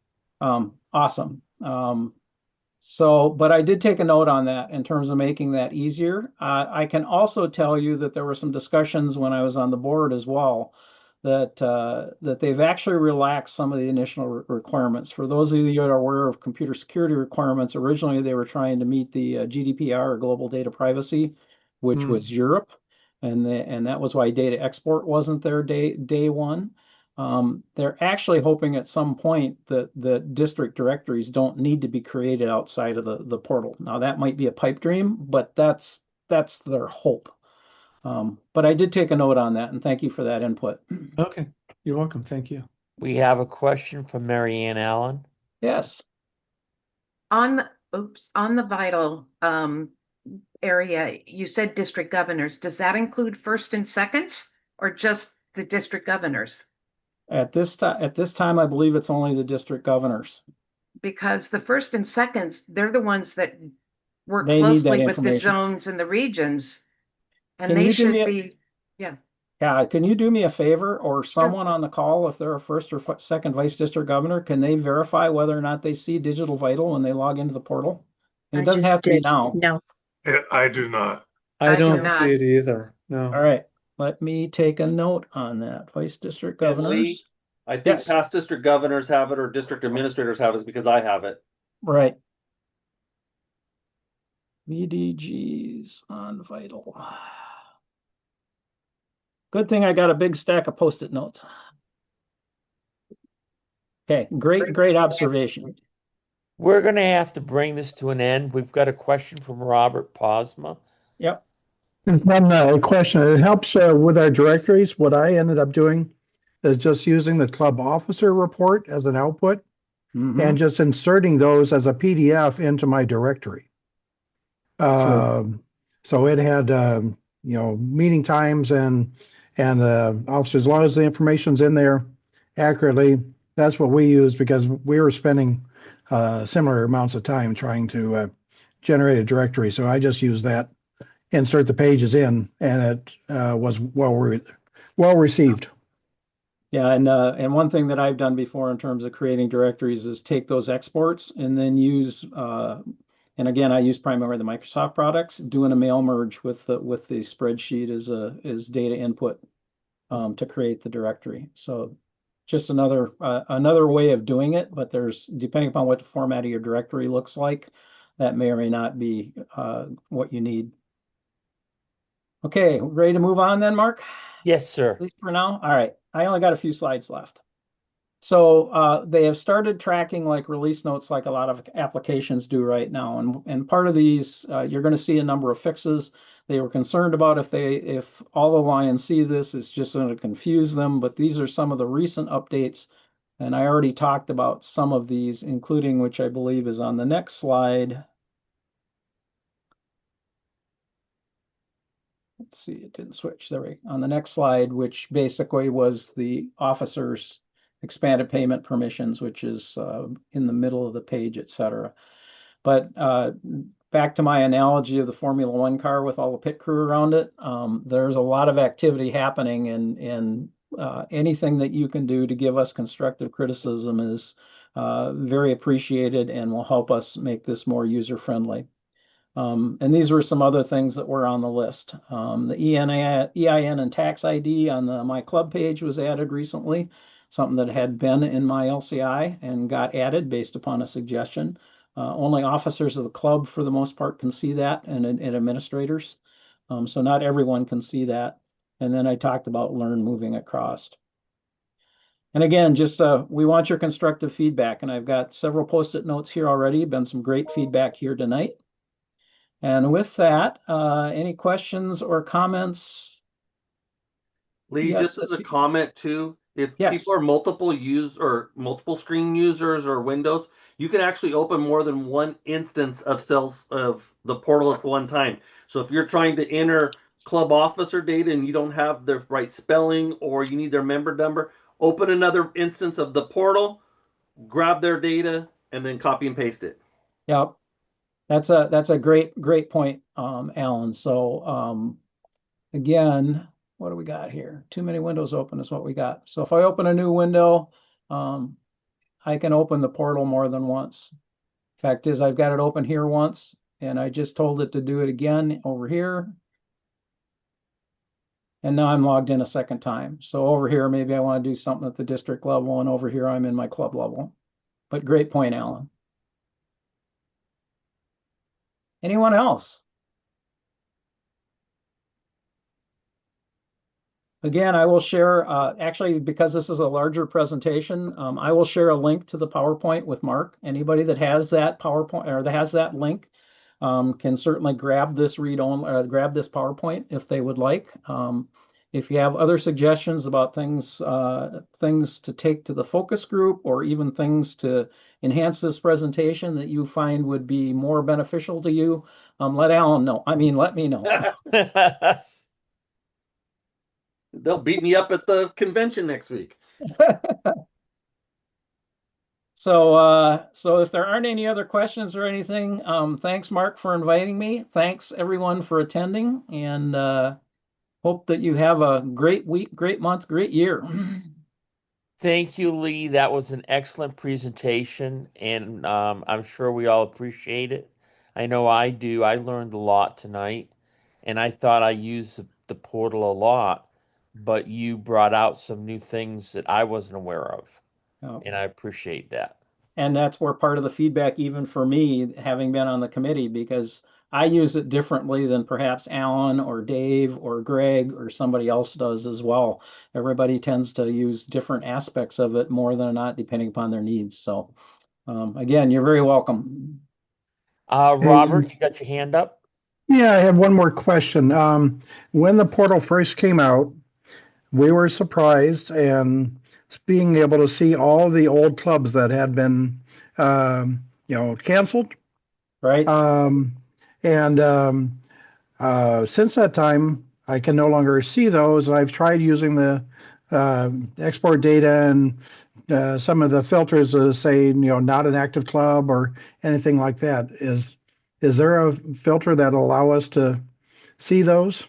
awesome. But I did take a note on that in terms of making that easier. I can also tell you that there were some discussions when I was on the board as well that they've actually relaxed some of the initial requirements. For those of you that are aware of computer security requirements, originally they were trying to meet the GDPR, or Global Data Privacy, which was Europe, and that was why data export wasn't there day one. They're actually hoping at some point that the district directories don't need to be created outside of the portal. Now that might be a pipe dream, but that's their hope. But I did take a note on that, and thank you for that input. Okay, you're welcome. Thank you. We have a question from Mary Ann Allen. Yes. On the vital area, you said district governors. Does that include first and seconds, or just the district governors? At this time, I believe it's only the district governors. Because the first and seconds, they're the ones that work They need that closely with the information. zones and the regions, and Can they you do should me a- be, yeah. Yeah, can you do me a favor, or someone on the call, if they're a first or second vice district governor, can they verify whether or not they see Digital Vital when they log into the portal? And it I doesn't just have to be did. now. No. I do not. I I do don't not. see it either. No. All right, let me take a note on that. Vice district And Lee, governors. I think Yes. past district governors have it or district administrators have it because I have it. Right. VDGs on Vital. Good thing I got a big stack of Post-it notes. Okay, great observation. We're going to have to bring this to an end. We've got a question from Robert Posma. Yep. And one question, it helps with our directories. What I ended up doing is just using the club officer report as an output and just inserting those as a PDF into my directory. So it had, meeting times and also as long as the information's in there accurately, that's what we use because we were spending similar amounts of time trying to generate a directory. So I just used that, insert the pages in, and it was well received. Yeah, and one thing that I've done before in terms of creating directories is take those exports and then use and again I use primarily the Microsoft products, doing a mail merge with the spreadsheet as data input to create the directory. So just another way of doing it, but there's, depending upon what the format of your directory looks like, that may or may not be what you need. Okay, ready to move on then, Mark? Yes, sir. At least for now. All right. I only got a few slides left. So they have started tracking like release notes like a lot of applications do right now. And part of these, you're going to see a number of fixes. They were concerned about if all the Lions see this, it's just going to confuse them. But these are some of the recent updates. And I already talked about some of these, including which I believe is on the next slide. Let's see, it didn't switch. There we on the next slide, which basically was the officers' expanded payment permissions, which is in the middle of the page, etc. But back to my analogy of the Formula One car with all the pit crew around it, there's a lot of activity happening, and anything that you can do to give us constructive criticism is very appreciated and will help us make this more user-friendly. And these were some other things that were on the list. The EIN and tax ID on the My Club page was added recently, something that had been in my LCI and got added based upon a suggestion. Only officers of the club, for the most part, can see that, and administrators. So not everyone can see that. And then I talked about Learn moving across. And again, just we want your constructive feedback. And I've got several Post-it notes here already. Been some great feedback here tonight. And with that, any questions or comments? Lee, Yes. just as a comment too, if Yes. people are multiple screen users or Windows, you can actually open more than one instance of the portal at one time. So if you're trying to enter club officer data and you don't have the right spelling or you need their member number, open another instance of the portal, grab their data, and then copy and paste it. Yep. That's a great point, Alan. So again, what do we got here? Too many windows open is what we got. So if I open a new window, I can open the portal more than once. Fact is, I've got it open here once, and I just told it to do it again over here. And now I'm logged in a second time. So over here, maybe I want to do something at the district level, and over here, I'm in my club level. But great point, Alan. Anyone else? Again, I will share, actually, because this is a larger presentation, I will share a link to the PowerPoint with Mark. Anybody that has that PowerPoint or that has that link can certainly grab this grab this PowerPoint if they would like. If you have other suggestions about things to take to the focus group or even things to enhance this presentation that you find would be more beneficial to you, let Alan know. I mean, let me know. They'll beat me up at the convention next week. So if there aren't any other questions or anything, thanks, Mark, for inviting me. Thanks, everyone, for attending, and hope that you have a great week, great month, great year. Thank you, Lee. That was an excellent presentation, and I'm sure we all appreciate it. I know I do. I learned a lot tonight, and I thought I used the portal a lot, but you brought out some new things that I wasn't aware of, and I appreciate that. And that's where part of the feedback, even for me, having been on the committee, because I use it differently than perhaps Alan or Dave or Greg or somebody else does as well. Everybody tends to use different aspects of it more than not, depending upon their needs. So again, you're very welcome. Robert, you got your hand up? Yeah, I have one more question. When the portal first came out, we were surprised and being able to see all the old clubs that had been, canceled. Right. Since that time, I can no longer see those. I've tried using the export data and some of the filters to say, not an active club or anything like that. Is there a filter that allow us to see those?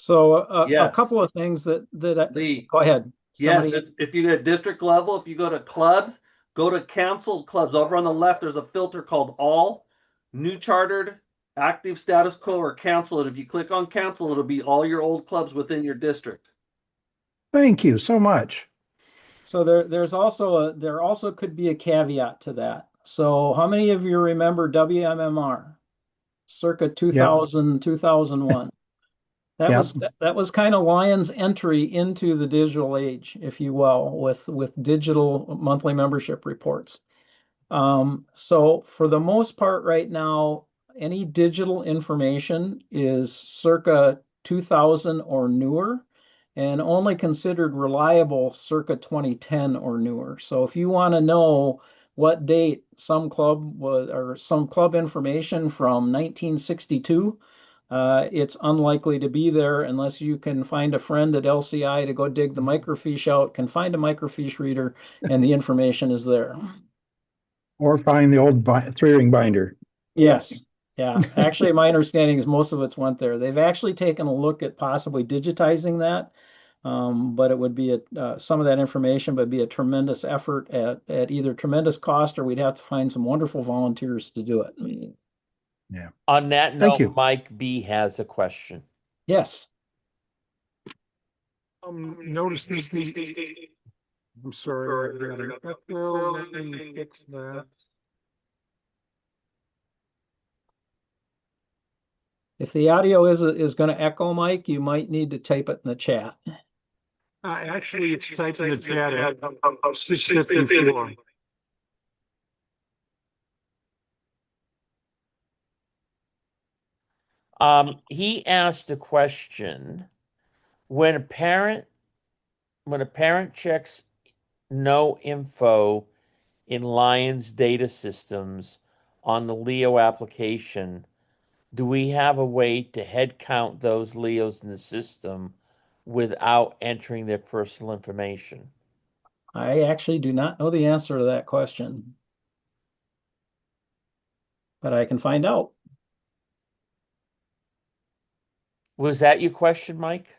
So Yes. a couple of things that Lee, go ahead. Yes, if you go to district level, if you go to clubs, go to canceled clubs. Over on the left, there's a filter called all, new chartered, active status quo, or canceled. If you click on cancel, it'll be all your old clubs within your district. Thank you so much. So there also could be a caveat to that. So how many of you remember WMMR, circa 2000, 2001? That was kind of Lion's entry into the digital age, if you will, with digital monthly membership reports. So for the most part right now, any digital information is circa 2000 or newer and only considered reliable circa 2010 or newer. So if you want to know what date some club was or some club information from 1962, it's unlikely to be there unless you can find a friend at LCI to go dig the microfiche out, can find a microfiche reader, and the information is there. Or find the old three-ring binder. Yes. Yeah. Actually, my understanding is most of it's went there. They've actually taken a look at possibly digitizing that, but it would be some of that information would be a tremendous effort at either tremendous cost or we'd have to find some wonderful volunteers to do it. Yeah. On that Thank note, you. Mike B has a question. Yes. Notice the I'm sorry, I got an echo. Let me fix that. If the audio is going to echo, Mike, you might need to type it in the chat. Actually, it's typed in the chat at 6:54. He asked a question. When a parent checks no info in Lion's data systems on the Leo application, Do we have a way to head count those Leos in the system without entering their personal information? I actually do not know the answer to that question, but I can find out. Was that your question, Mike?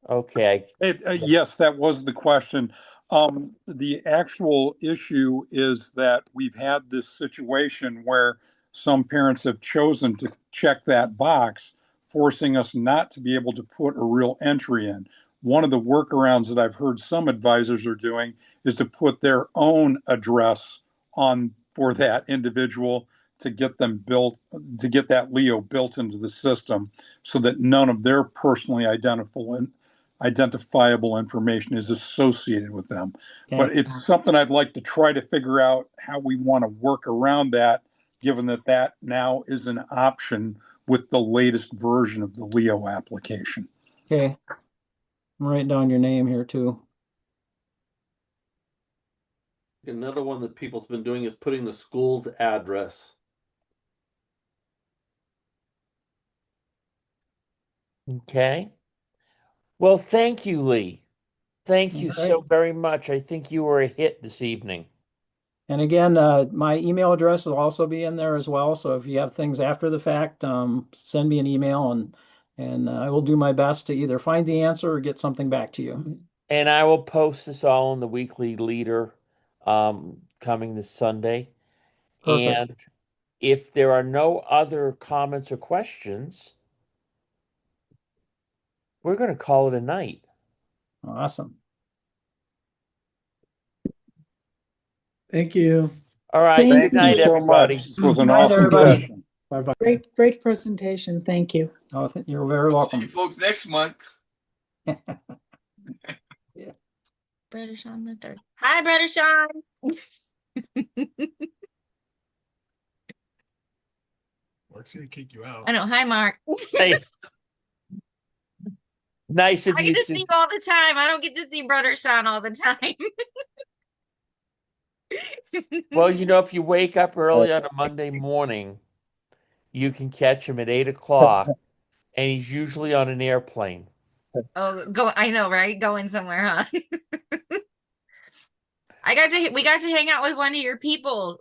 Okay. Yes, that was the question. The actual issue is that we've had this situation where some parents have chosen to check that box, forcing us not to be able to put a real entry in. One of the workarounds that I've heard some advisors are doing is to put their own address on for that individual to get them built, to get that Leo built into the system so that none of their personally identifiable information is associated with them. But it's something I'd like to try to figure out how we want to work around that, given that that now is an option with the latest version of the Leo application. Okay. I'm writing down your name here too. Another one that people's been doing is putting the school's address. Okay. Well, thank you, Lee. Thank you All so right. very much. I think you were a hit this evening. And again, my email address will also be in there as well. So if you have things after the fact, send me an email and I will do my best to either find the answer or get something back to you. And I will post this all in the weekly leader coming this Sunday. Perfect. And if there are no other comments or questions, we're going to call it a night. Awesome. Thank you. All right. Thank Good night, you so everybody. much. This was an Night, awesome everybody. session. Bye-bye. Great presentation. Thank you. Oh, you're very See welcome. you folks next month. Brother Sean the third. Hi, Brother Sean. Mark's gonna kick you out. I know. Hi, Mark. Hey. Nice of I you get to see him all the time. I don't get to see Brother Sean all the time. Well, you know, if you wake up early on a Monday morning, you can catch him at 8 o'clock, and he's usually on an airplane. Oh, I know, right? Going somewhere, huh? We got to hang out with one of your people